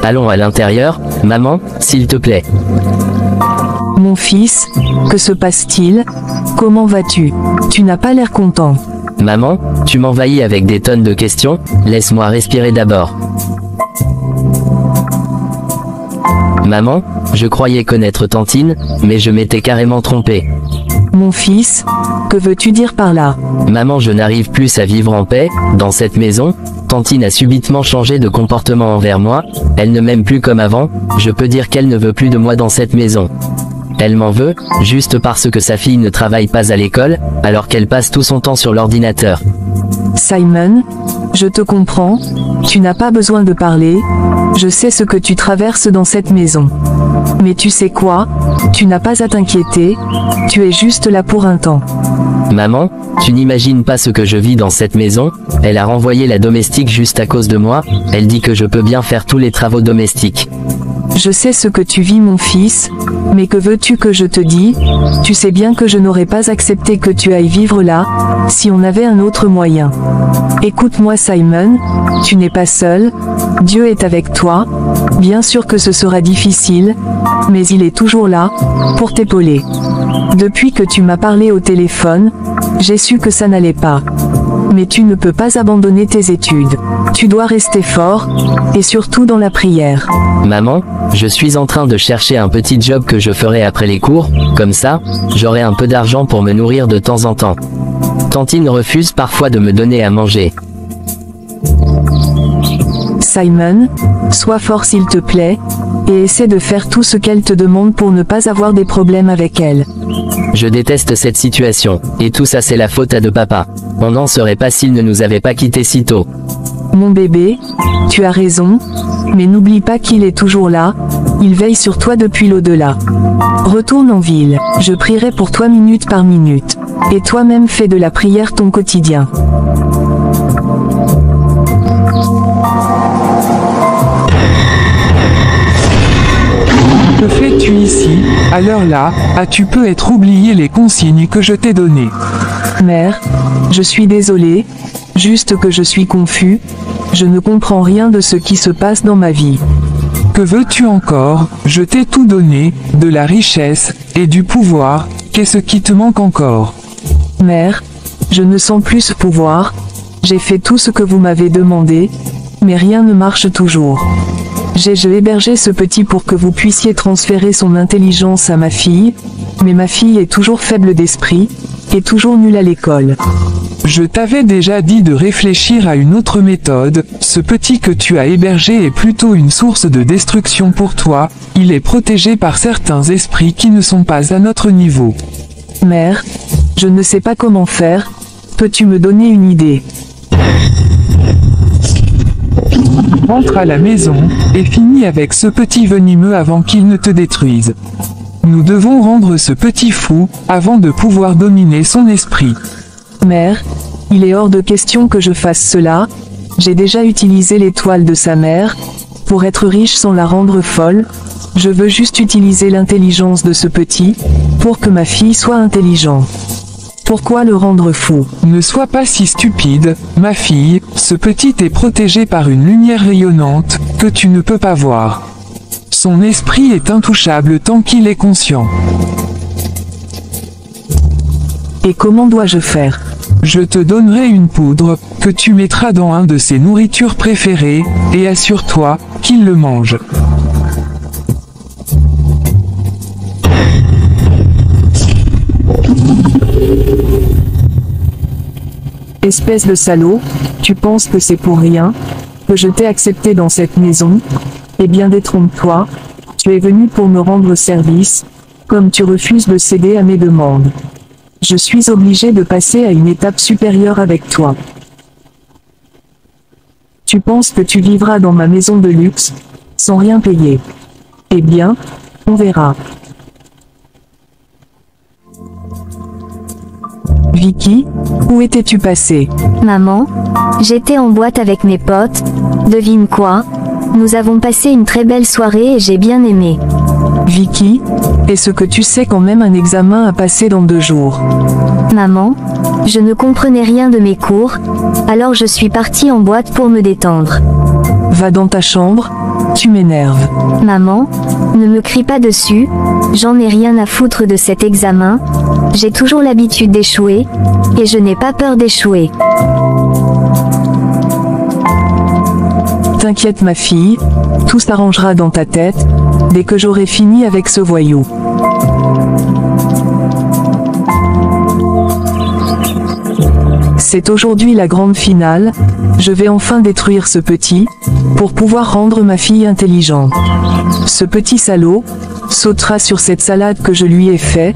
Allons à l'intérieur, maman, s'il te plaît. Mon fils, que se passe-t-il? Comment vas-tu? Tu n'as pas l'air content. Maman, tu m'envahis avec des tonnes de questions, laisse-moi respirer d'abord. Maman, je croyais connaître Tantine, mais je m'étais carrément trompé. Mon fils, que veux-tu dire par là? Maman, je n'arrive plus à vivre en paix, dans cette maison. Tantine a subitement changé de comportement envers moi, elle ne m'aime plus comme avant, je peux dire qu'elle ne veut plus de moi dans cette maison. Elle m'en veut, juste parce que sa fille ne travaille pas à l'école, alors qu'elle passe tout son temps sur l'ordinateur. Simon, je te comprends, tu n'as pas besoin de parler, je sais ce que tu traverses dans cette maison. Mais tu sais quoi? Tu n'as pas à t'inquiéter, tu es juste là pour un temps. Maman, tu n'imagines pas ce que je vis dans cette maison, elle a renvoyé la domestique juste à cause de moi, elle dit que je peux bien faire tous les travaux domestiques. Je sais ce que tu vis mon fils, mais que veux-tu que je te dise? Tu sais bien que je n'aurais pas accepté que tu ailles vivre là, si on avait un autre moyen. Écoute-moi Simon, tu n'es pas seul, Dieu est avec toi, bien sûr que ce sera difficile, mais il est toujours là, pour t'épauler. Depuis que tu m'as parlé au téléphone, j'ai su que ça n'allait pas. Mais tu ne peux pas abandonner tes études. Tu dois rester fort, et surtout dans la prière. Maman, je suis en train de chercher un petit job que je ferai après les cours, comme ça, j'aurai un peu d'argent pour me nourrir de temps en temps. Tantine refuse parfois de me donner à manger. Simon, sois fort s'il te plaît, et essaie de faire tout ce qu'elle te demande pour ne pas avoir des problèmes avec elle. Je déteste cette situation, et tout ça c'est la faute à de papa. On n'en serait pas s'il ne nous avait pas quittés si tôt. Mon bébé, tu as raison, Mais n'oublie pas qu'il est toujours là, il veille sur toi depuis l'au-delà. Retourne en ville, je prierai pour toi minute par minute. Et toi-même fais de la prière ton quotidien. Que fais-tu ici, à l'heure-là? As-tu peut-être oublié les consignes que je t'ai données? Mère, je suis désolé, juste que je suis confus, je ne comprends rien de ce qui se passe dans ma vie. Que veux-tu encore? Je t'ai tout donné, de la richesse, et du pouvoir, qu'est-ce qui te manque encore? Mère, je ne sens plus ce pouvoir, j'ai fait tout ce que vous m'avez demandé, mais rien ne marche toujours. J'ai hébergé ce petit pour que vous puissiez transférer son intelligence à ma fille, mais ma fille est toujours faible d'esprit, et toujours nulle à l'école. Je t'avais déjà dit de réfléchir à une autre méthode, ce petit que tu as hébergé est plutôt une source de destruction pour toi, il est protégé par certains esprits qui ne sont pas à notre niveau. Mère, je ne sais pas comment faire, peux-tu me donner une idée? Rentre à la maison, et finis avec ce petit venimeux avant qu'il ne te détruise. Nous devons rendre ce petit fou, avant de pouvoir dominer son esprit. Mère, il est hors de question que je fasse cela, j'ai déjà utilisé l'étoile de sa mère, pour être riche sans la rendre folle, je veux juste utiliser l'intelligence de ce petit, pour que ma fille soit intelligente. Pourquoi le rendre fou? Ne sois pas si stupide, ma fille, ce petit est protégé par une lumière rayonnante, que tu ne peux pas voir. Son esprit est intouchable tant qu'il est conscient. Et comment dois-je faire? Je te donnerai une poudre, que tu mettras dans un de ses nourritures préférées, et assure-toi, qu'il le mange. Espèce de salaud, tu penses que c'est pour rien, que je t'ai accepté dans cette maison? Eh bien détrompe-toi, tu es venu pour me rendre service, comme tu refuses de céder à mes demandes. Je suis obligé de passer à une étape supérieure avec toi. Tu penses que tu vivras dans ma maison de luxe, sans rien payer. Eh bien, on verra. Vicky, où étais-tu passée? Maman, j'étais en boîte avec mes potes, devine quoi? Nous avons passé une très belle soirée et j'ai bien aimé. Vicky, est-ce que tu sais quand même un examen à passer dans 2 jours? Maman, je ne comprenais rien de mes cours, alors je suis partie en boîte pour me détendre. Va dans ta chambre, tu m'énerves. Maman, ne me crie pas dessus, j'en ai rien à foutre de cet examen, j'ai toujours l'habitude d'échouer, et je n'ai pas peur d'échouer. T'inquiète ma fille, tout s'arrangera dans ta tête, dès que j'aurai fini avec ce voyou. C'est aujourd'hui la grande finale, je vais enfin détruire ce petit, pour pouvoir rendre ma fille intelligente. Ce petit salaud, sautera sur cette salade que je lui ai fait,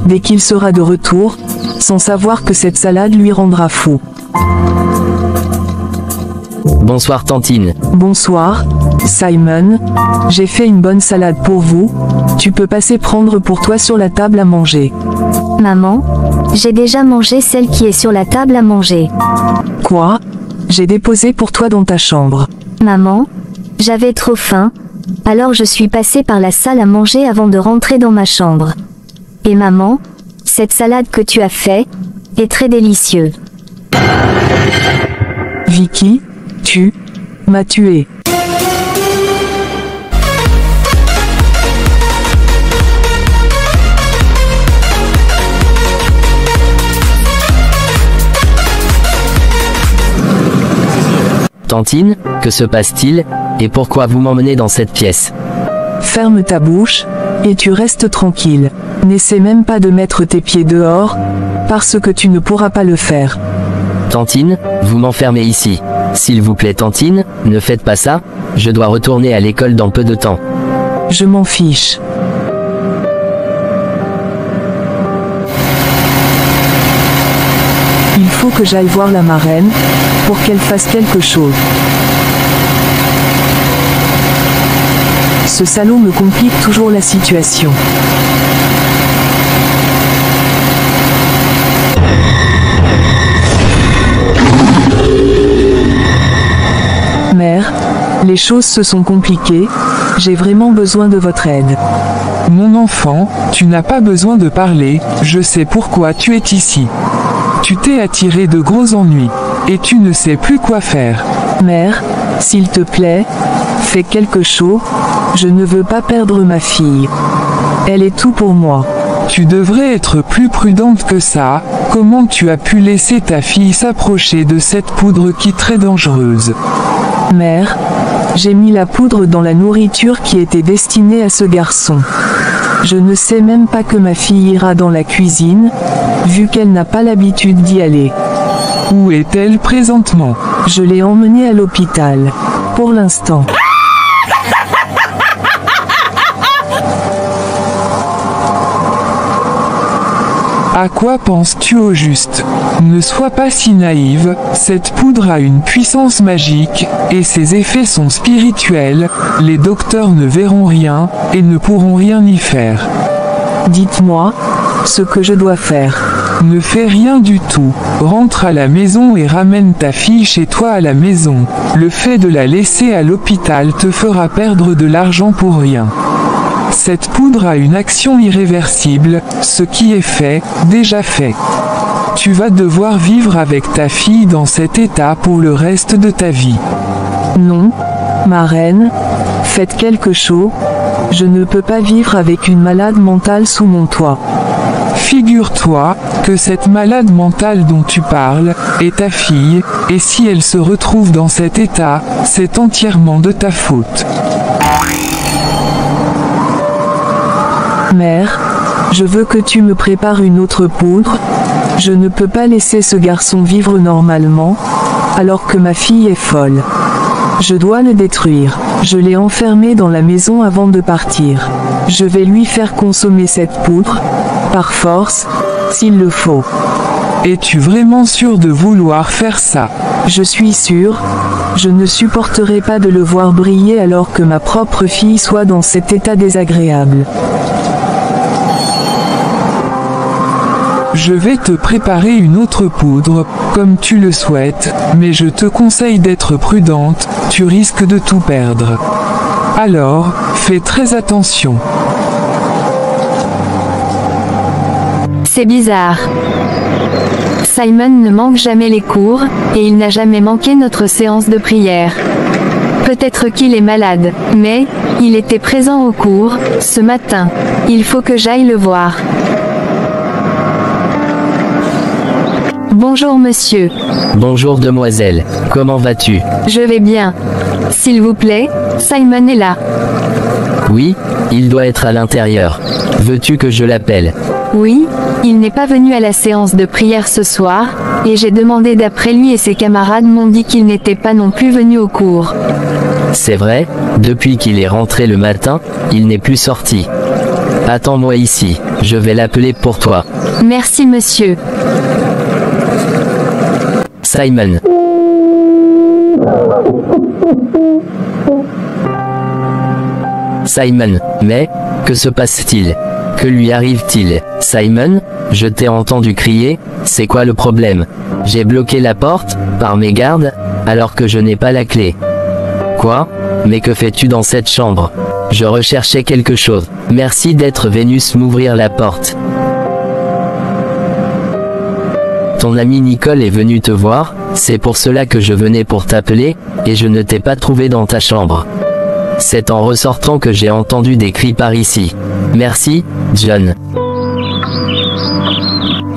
dès qu'il sera de retour, sans savoir que cette salade lui rendra fou. Bonsoir Tantine. Bonsoir, Simon. J'ai fait une bonne salade pour vous. Tu peux passer prendre pour toi sur la table à manger. Maman, j'ai déjà mangé celle qui est sur la table à manger. Quoi? J'ai déposé pour toi dans ta chambre. Maman, j'avais trop faim, alors je suis passée par la salle à manger avant de rentrer dans ma chambre. Et maman, cette salade que tu as fait, est très délicieuse. Vicky, tu m'as tué. Tantine, que se passe-t-il, et pourquoi vous m'emmenez dans cette pièce? Ferme ta bouche, et tu restes tranquille. N'essaie même pas de mettre tes pieds dehors, parce que tu ne pourras pas le faire. Tantine, vous m'enfermez ici. S'il vous plaît Tantine, ne faites pas ça, je dois retourner à l'école dans peu de temps. Je m'en fiche. Il faut que j'aille voir la marraine, pour qu'elle fasse quelque chose. Ce salaud me complique toujours la situation. Mère, les choses se sont compliquées, j'ai vraiment besoin de votre aide. Mon enfant, tu n'as pas besoin de parler, je sais pourquoi tu es ici. Tu t'es attiré de gros ennuis, et tu ne sais plus quoi faire. Mère, s'il te plaît, fais quelque chose, je ne veux pas perdre ma fille. Elle est tout pour moi. Tu devrais être plus prudente que ça, comment tu as pu laisser ta fille s'approcher de cette poudre qui est très dangereuse? Mère, j'ai mis la poudre dans la nourriture qui était destinée à ce garçon. Je ne sais même pas que ma fille ira dans la cuisine, vu qu'elle n'a pas l'habitude d'y aller. Où est-elle présentement? Je l'ai emmenée à l'hôpital. Pour l'instant. À quoi penses-tu au juste? Ne sois pas si naïve, cette poudre a une puissance magique, et ses effets sont spirituels, les docteurs ne verront rien, et ne pourront rien y faire. Dites-moi, ce que je dois faire. Ne fais rien du tout, rentre à la maison et ramène ta fille chez toi à la maison. Le fait de la laisser à l'hôpital te fera perdre de l'argent pour rien. Cette poudre a une action irréversible, ce qui est fait, déjà fait. Tu vas devoir vivre avec ta fille dans cet état pour le reste de ta vie. Non, ma reine, faites quelque chose, je ne peux pas vivre avec une malade mentale sous mon toit. Figure-toi que cette malade mentale dont tu parles est ta fille, et si elle se retrouve dans cet état, c'est entièrement de ta faute. Mère, je veux que tu me prépares une autre poudre. Je ne peux pas laisser ce garçon vivre normalement, alors que ma fille est folle. Je dois le détruire. Je l'ai enfermé dans la maison avant de partir. Je vais lui faire consommer cette poudre, par force, s'il le faut. Es-tu vraiment sûr de vouloir faire ça? Je suis sûr. Je ne supporterai pas de le voir briller alors que ma propre fille soit dans cet état désagréable. Je vais te préparer une autre poudre, comme tu le souhaites, mais je te conseille d'être prudente, tu risques de tout perdre. Alors, fais très attention. C'est bizarre. Simon ne manque jamais les cours, et il n'a jamais manqué notre séance de prière. Peut-être qu'il est malade, mais il était présent au cours, ce matin. Il faut que j'aille le voir. Bonjour monsieur. Bonjour demoiselle, comment vas-tu? Je vais bien. S'il vous plaît, Simon est là. Oui, il doit être à l'intérieur. Veux-tu que je l'appelle? Oui, il n'est pas venu à la séance de prière ce soir, et j'ai demandé d'après lui et ses camarades m'ont dit qu'il n'était pas non plus venu au cours. C'est vrai, depuis qu'il est rentré le matin, il n'est plus sorti. Attends-moi ici, je vais l'appeler pour toi. Merci monsieur. Simon. Simon, mais, que se passe-t-il? Que lui arrive-t-il? Simon, je t'ai entendu crier, c'est quoi le problème? J'ai bloqué la porte, par mes gardes, alors que je n'ai pas la clé. Quoi? Mais que fais-tu dans cette chambre? Je recherchais quelque chose. Merci d'être venu m'ouvrir la porte. Ton ami Nicole est venu te voir, c'est pour cela que je venais pour t'appeler, et je ne t'ai pas trouvé dans ta chambre. C'est en ressortant que j'ai entendu des cris par ici. Merci, John.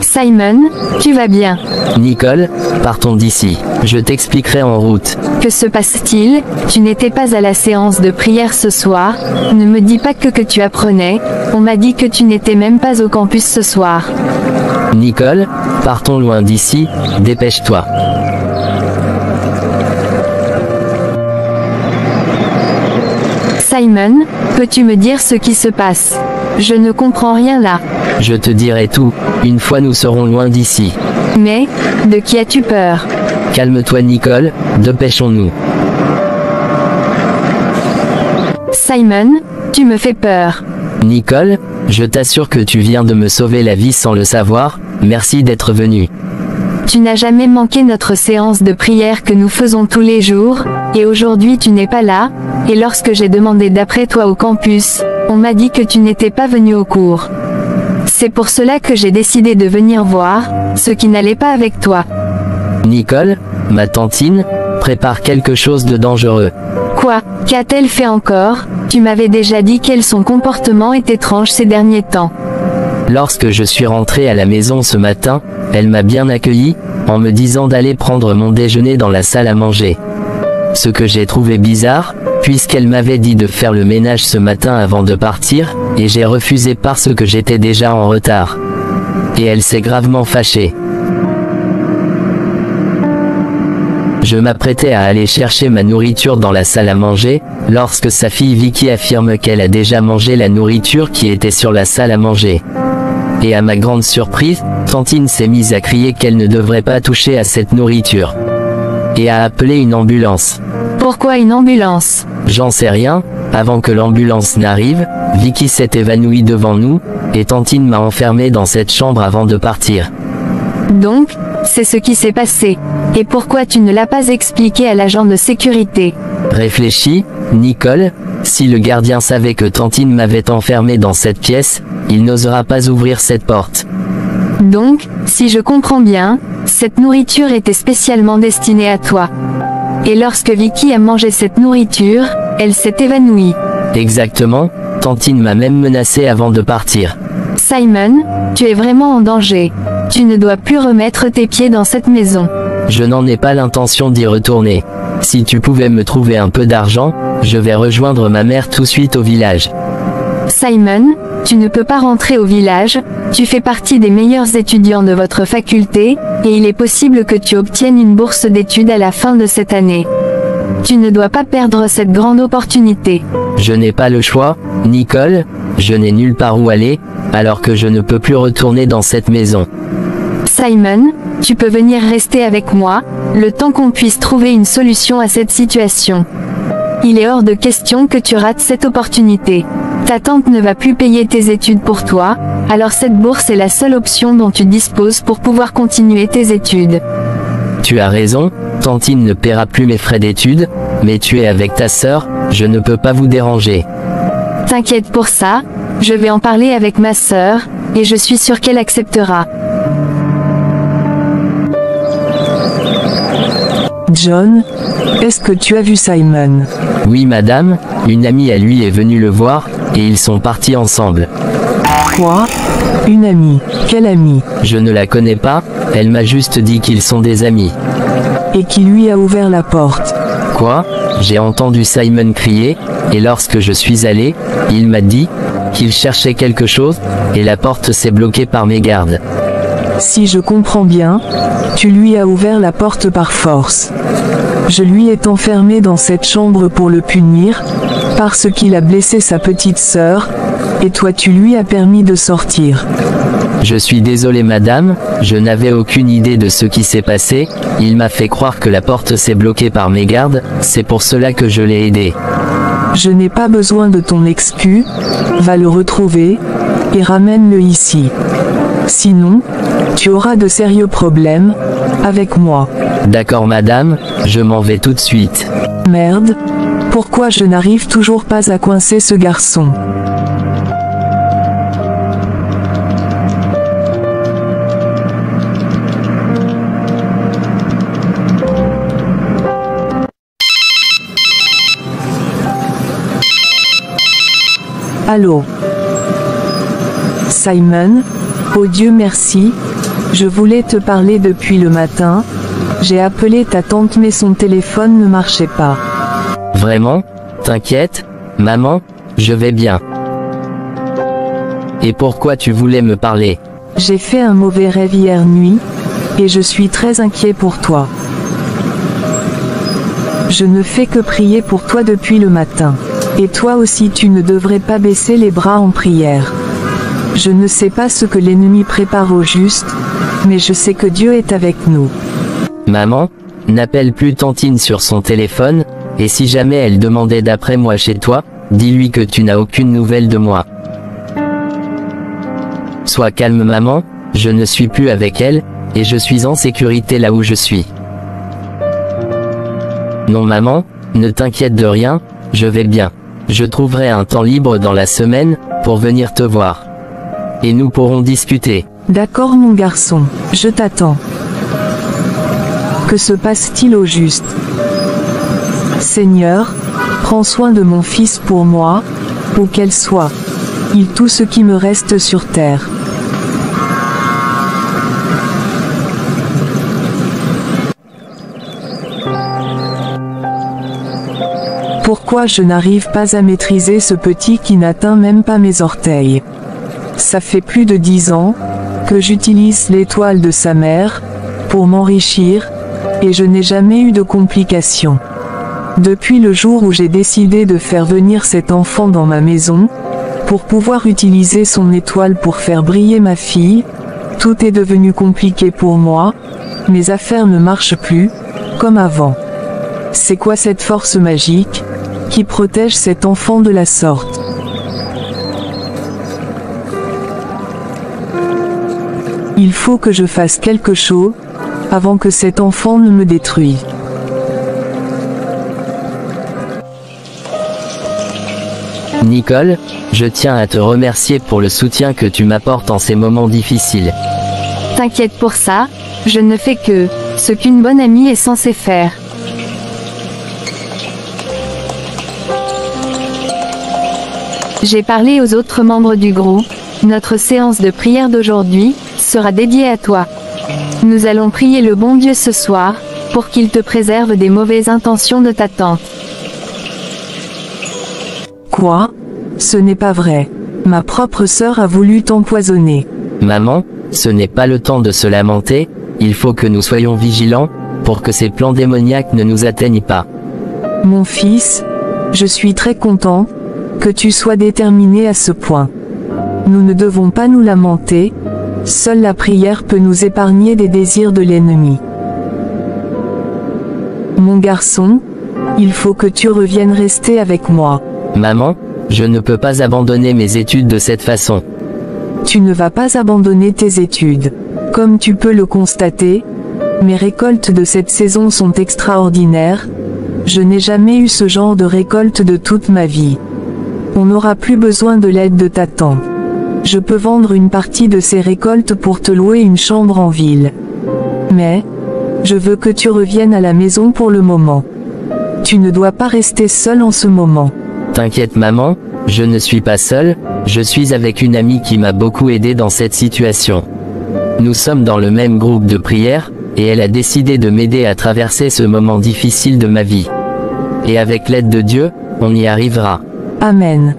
Simon, tu vas bien? Nicole, partons d'ici. Je t'expliquerai en route. Que se passe-t-il? Tu n'étais pas à la séance de prière ce soir. Ne me dis pas que tu apprenais. On m'a dit que tu n'étais même pas au campus ce soir. Nicole, partons loin d'ici, dépêche-toi. Simon, peux-tu me dire ce qui se passe? Je ne comprends rien là. Je te dirai tout, une fois nous serons loin d'ici. Mais, de qui as-tu peur? Calme-toi Nicole, dépêchons-nous. Simon, tu me fais peur. Nicole, je t'assure que tu viens de me sauver la vie sans le savoir, merci d'être venu. Tu n'as jamais manqué notre séance de prière que nous faisons tous les jours, et aujourd'hui tu n'es pas là, et lorsque j'ai demandé d'après toi au campus, on m'a dit que tu n'étais pas venu au cours. C'est pour cela que j'ai décidé de venir voir, ce qui n'allait pas avec toi. Nicole, ma tantine, prépare quelque chose de dangereux. Quoi, qu'a-t-elle fait encore? Tu m'avais déjà dit qu'elle son comportement est étrange ces derniers temps. Lorsque je suis rentré à la maison ce matin, elle m'a bien accueilli, en me disant d'aller prendre mon déjeuner dans la salle à manger. Ce que j'ai trouvé bizarre, puisqu'elle m'avait dit de faire le ménage ce matin avant de partir, et j'ai refusé parce que j'étais déjà en retard. Et elle s'est gravement fâchée. Je m'apprêtais à aller chercher ma nourriture dans la salle à manger, lorsque sa fille Vicky affirme qu'elle a déjà mangé la nourriture qui était sur la salle à manger. Et à ma grande surprise, Tantine s'est mise à crier qu'elle ne devrait pas toucher à cette nourriture. Et a appelé une ambulance. Pourquoi une ambulance? J'en sais rien, avant que l'ambulance n'arrive, Vicky s'est évanouie devant nous, et Tantine m'a enfermé dans cette chambre avant de partir. Donc, c'est ce qui s'est passé. Et pourquoi tu ne l'as pas expliqué à l'agent de sécurité? Réfléchis, Nicole, si le gardien savait que Tantine m'avait enfermé dans cette pièce, il n'osera pas ouvrir cette porte. Donc, si je comprends bien, cette nourriture était spécialement destinée à toi. Et lorsque Vicky a mangé cette nourriture, elle s'est évanouie. Exactement, Tantine m'a même menacé avant de partir. Simon, tu es vraiment en danger. Tu ne dois plus remettre tes pieds dans cette maison. Je n'en ai pas l'intention d'y retourner. Si tu pouvais me trouver un peu d'argent, je vais rejoindre ma mère tout de suite au village. Simon, tu ne peux pas rentrer au village, tu fais partie des meilleurs étudiants de votre faculté, et il est possible que tu obtiennes une bourse d'études à la fin de cette année. Tu ne dois pas perdre cette grande opportunité. Je n'ai pas le choix, Nicole, je n'ai nulle part où aller, alors que je ne peux plus retourner dans cette maison. Simon, tu peux venir rester avec moi, le temps qu'on puisse trouver une solution à cette situation. Il est hors de question que tu rates cette opportunité. Ta tante ne va plus payer tes études pour toi, alors cette bourse est la seule option dont tu disposes pour pouvoir continuer tes études. Tu as raison, Tantine ne paiera plus mes frais d'études, mais tu es avec ta sœur, je ne peux pas vous déranger. T'inquiète pour ça, je vais en parler avec ma sœur, et je suis sûre qu'elle acceptera. John, est-ce que tu as vu Simon? Oui madame, une amie à lui est venue le voir, et ils sont partis ensemble. Quoi? Une amie? Quelle amie? Je ne la connais pas, elle m'a juste dit qu'ils sont des amis. Et qui lui a ouvert la porte? Quoi? J'ai entendu Simon crier, et lorsque je suis allé, il m'a dit qu'il cherchait quelque chose, et la porte s'est bloquée par mes gardes. Si je comprends bien, tu lui as ouvert la porte par force. Je lui ai enfermé dans cette chambre pour le punir, parce qu'il a blessé sa petite sœur, et toi tu lui as permis de sortir. Je suis désolé madame, je n'avais aucune idée de ce qui s'est passé, il m'a fait croire que la porte s'est bloquée par mes gardes, c'est pour cela que je l'ai aidé. Je n'ai pas besoin de ton excuse, va le retrouver, et ramène-le ici. Sinon, tu auras de sérieux problèmes, avec moi. D'accord madame, je m'en vais tout de suite. Merde, pourquoi je n'arrive toujours pas à coincer ce garçon? Allô? Simon? Oh Dieu merci, je voulais te parler depuis le matin, j'ai appelé ta tante mais son téléphone ne marchait pas. Vraiment? T'inquiète, maman, je vais bien. Et pourquoi tu voulais me parler? J'ai fait un mauvais rêve hier nuit, et je suis très inquiet pour toi. Je ne fais que prier pour toi depuis le matin. Et toi aussi tu ne devrais pas baisser les bras en prière. Je ne sais pas ce que l'ennemi prépare au juste, mais je sais que Dieu est avec nous. Maman, n'appelle plus Tantine sur son téléphone, et si jamais elle demandait d'après moi chez toi, Dis-lui que tu n'as aucune nouvelle de moi. Sois calme maman, je ne suis plus avec elle, et je suis en sécurité là où je suis. Non maman, ne t'inquiète de rien, je vais bien. Je trouverai un temps libre dans la semaine, pour venir te voir. Et nous pourrons discuter. D'accord mon garçon, je t'attends. Que se passe-t-il au juste? Seigneur, prends soin de mon fils pour moi, où qu'elle soit. Il tout ce qui me reste sur terre. Pourquoi je n'arrive pas à maîtriser ce petit qui n'atteint même pas mes orteils? Ça fait plus de 10 ans que j'utilise l'étoile de sa mère pour m'enrichir, et je n'ai jamais eu de complications. Depuis le jour où j'ai décidé de faire venir cet enfant dans ma maison, pour pouvoir utiliser son étoile pour faire briller ma fille, tout est devenu compliqué pour moi, mes affaires ne marchent plus, comme avant. C'est quoi cette force magique qui protège cet enfant de la sorte? Il faut que je fasse quelque chose, avant que cet enfant ne me détruise. Nicole, je tiens à te remercier pour le soutien que tu m'apportes en ces moments difficiles. T'inquiète pour ça, je ne fais que ce qu'une bonne amie est censée faire. J'ai parlé aux autres membres du groupe, notre séance de prière d'aujourd'hui sera dédiée à toi. Nous allons prier le bon Dieu ce soir, pour qu'il te préserve des mauvaises intentions de ta tante. Quoi? Ce n'est pas vrai. Ma propre sœur a voulu t'empoisonner. Maman, ce n'est pas le temps de se lamenter, il faut que nous soyons vigilants, pour que ces plans démoniaques ne nous atteignent pas. Mon fils, je suis très content que tu sois déterminé à ce point. Nous ne devons pas nous lamenter, seule la prière peut nous épargner des désirs de l'ennemi. Mon garçon, il faut que tu reviennes rester avec moi. Maman, je ne peux pas abandonner mes études de cette façon. Tu ne vas pas abandonner tes études. Comme tu peux le constater, mes récoltes de cette saison sont extraordinaires. Je n'ai jamais eu ce genre de récolte de toute ma vie. On n'aura plus besoin de l'aide de ta tante. Je peux vendre une partie de ces récoltes pour te louer une chambre en ville. Mais, je veux que tu reviennes à la maison pour le moment. Tu ne dois pas rester seul en ce moment. T'inquiète maman, je ne suis pas seul, je suis avec une amie qui m'a beaucoup aidé dans cette situation. Nous sommes dans le même groupe de prière, et elle a décidé de m'aider à traverser ce moment difficile de ma vie. Et avec l'aide de Dieu, on y arrivera. Amen.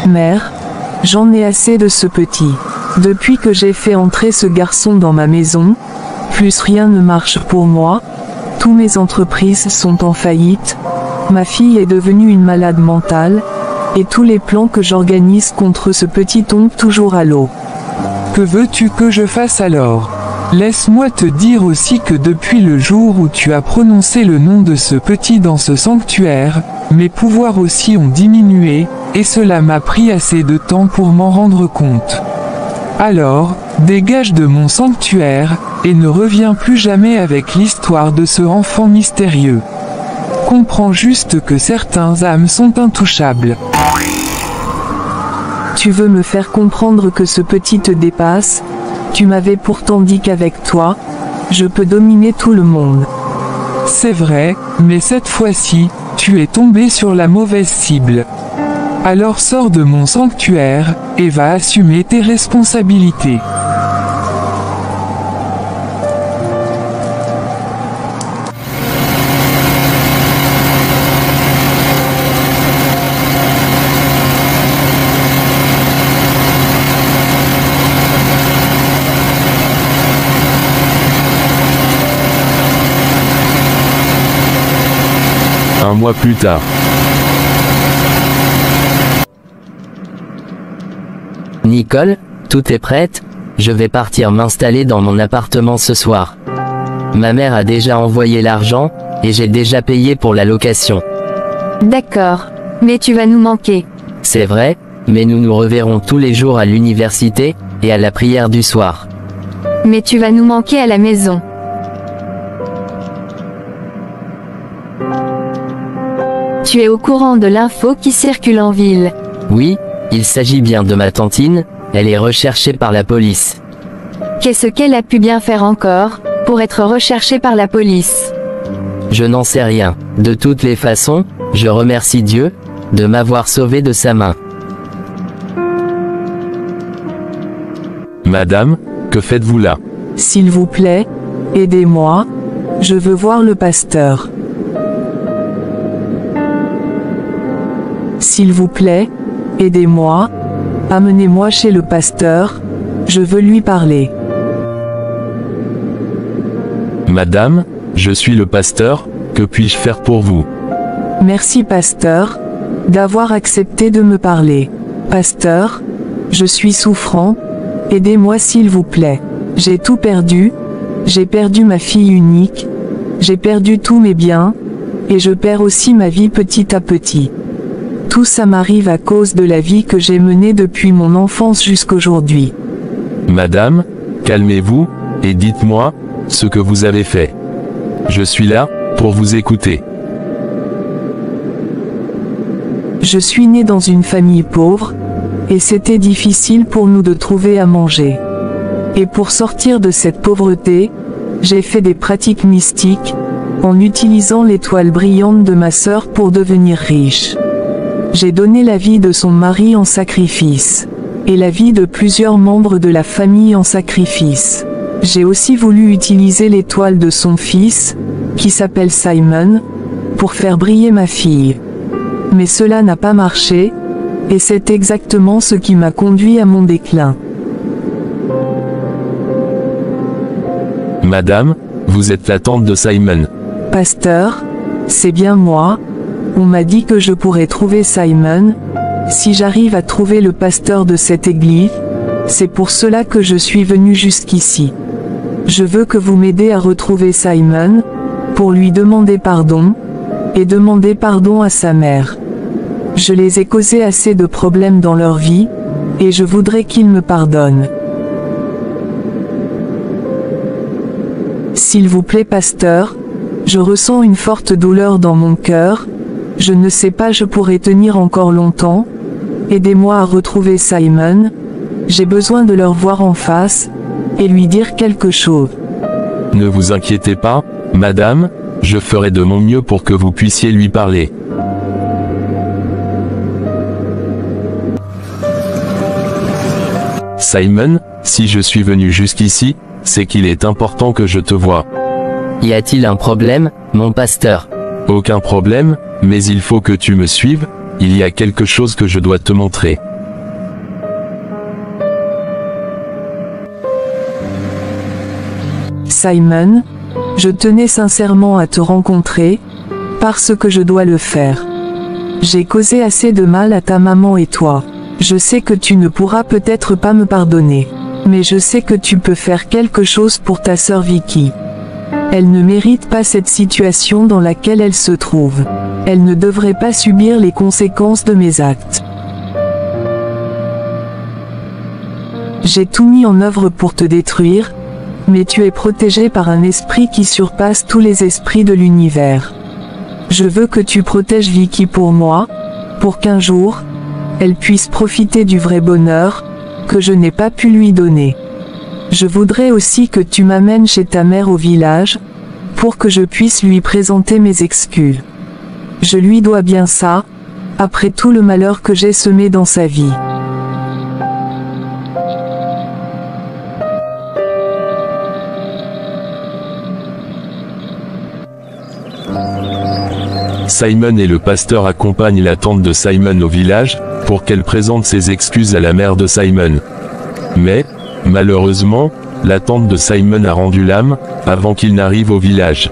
Mère, j'en ai assez de ce petit. Depuis que j'ai fait entrer ce garçon dans ma maison, plus rien ne marche pour moi, tous mes entreprises sont en faillite, ma fille est devenue une malade mentale, et tous les plans que j'organise contre ce petit tombent toujours à l'eau. Que veux-tu que je fasse alors? Laisse-moi te dire aussi que depuis le jour où tu as prononcé le nom de ce petit dans ce sanctuaire, mes pouvoirs aussi ont diminué, et cela m'a pris assez de temps pour m'en rendre compte. Alors, dégage de mon sanctuaire, et ne reviens plus jamais avec l'histoire de ce enfant mystérieux. Comprends juste que certains âmes sont intouchables. Tu veux me faire comprendre que ce petit te dépasse? Tu m'avais pourtant dit qu'avec toi, je peux dominer tout le monde. C'est vrai, mais cette fois-ci, tu es tombé sur la mauvaise cible. Alors sors de mon sanctuaire, et va assumer tes responsabilités. Un mois plus tard. Nicole, Tout est prête, je vais partir m'installer dans mon appartement ce soir. Ma mère a déjà envoyé l'argent, et j'ai déjà payé pour la location. D'accord. Mais tu vas nous manquer. C'est vrai, mais nous nous reverrons tous les jours à l'université, et à la prière du soir. Mais tu vas nous manquer à la maison. Tu es au courant de l'info qui circule en ville. Oui, il s'agit bien de ma tantine, elle est recherchée par la police. Qu'est-ce qu'elle a pu bien faire encore, pour être recherchée par la police? Je n'en sais rien. De toutes les façons, je remercie Dieu, de m'avoir sauvé de sa main. Madame, que faites-vous là? S'il vous plaît, aidez-moi. Je veux voir le pasteur. S'il vous plaît, aidez-moi. Amenez-moi chez le pasteur. Je veux lui parler. Madame, je suis le pasteur, que puis-je faire pour vous? Merci pasteur, d'avoir accepté de me parler. Pasteur, je suis souffrant. Aidez-moi s'il vous plaît. J'ai tout perdu. J'ai perdu ma fille unique. J'ai perdu tous mes biens. Et je perds aussi ma vie petit à petit. Tout ça m'arrive à cause de la vie que j'ai menée depuis mon enfance jusqu'aujourd'hui. Madame, calmez-vous, et dites-moi, ce que vous avez fait. Je suis là, pour vous écouter. Je suis né dans une famille pauvre, et c'était difficile pour nous de trouver à manger. Et pour sortir de cette pauvreté, j'ai fait des pratiques mystiques, en utilisant l'étoile brillante de ma sœur pour devenir riche. J'ai donné la vie de son mari en sacrifice, et la vie de plusieurs membres de la famille en sacrifice. J'ai aussi voulu utiliser l'étoile de son fils, qui s'appelle Simon, pour faire briller ma fille. Mais cela n'a pas marché, et c'est exactement ce qui m'a conduit à mon déclin. Madame, vous êtes la tante de Simon. Pasteur, c'est bien moi. On m'a dit que je pourrais trouver Simon, si j'arrive à trouver le pasteur de cette église. C'est pour cela que je suis venu jusqu'ici. Je veux que vous m'aidez à retrouver Simon, pour lui demander pardon, et demander pardon à sa mère. Je les ai causé assez de problèmes dans leur vie, et je voudrais qu'ils me pardonnent. S'il vous plaît pasteur, je ressens une forte douleur dans mon cœur, je ne sais pas je pourrai tenir encore longtemps, aidez-moi à retrouver Simon, j'ai besoin de le voir en face, et lui dire quelque chose. Ne vous inquiétez pas, madame, je ferai de mon mieux pour que vous puissiez lui parler. Simon, si je suis venu jusqu'ici, c'est qu'il est important que je te voie. Y a-t-il un problème, mon pasteur? Aucun problème, mais il faut que tu me suives, il y a quelque chose que je dois te montrer. Simon, je tenais sincèrement à te rencontrer, parce que je dois le faire. J'ai causé assez de mal à ta maman et toi. Je sais que tu ne pourras peut-être pas me pardonner. Mais je sais que tu peux faire quelque chose pour ta sœur Vicky. Elle ne mérite pas cette situation dans laquelle elle se trouve. Elle ne devrait pas subir les conséquences de mes actes. J'ai tout mis en œuvre pour te détruire, mais tu es protégé par un esprit qui surpasse tous les esprits de l'univers. Je veux que tu protèges Vicky pour moi, pour qu'un jour, elle puisse profiter du vrai bonheur, que je n'ai pas pu lui donner. Je voudrais aussi que tu m'amènes chez ta mère au village, pour que je puisse lui présenter mes excuses. Je lui dois bien ça, après tout le malheur que j'ai semé dans sa vie. Simon et le pasteur accompagnent la tante de Simon au village, pour qu'elle présente ses excuses à la mère de Simon. Mais, malheureusement, la tante de Simon a rendu l'âme, avant qu'il n'arrive au village.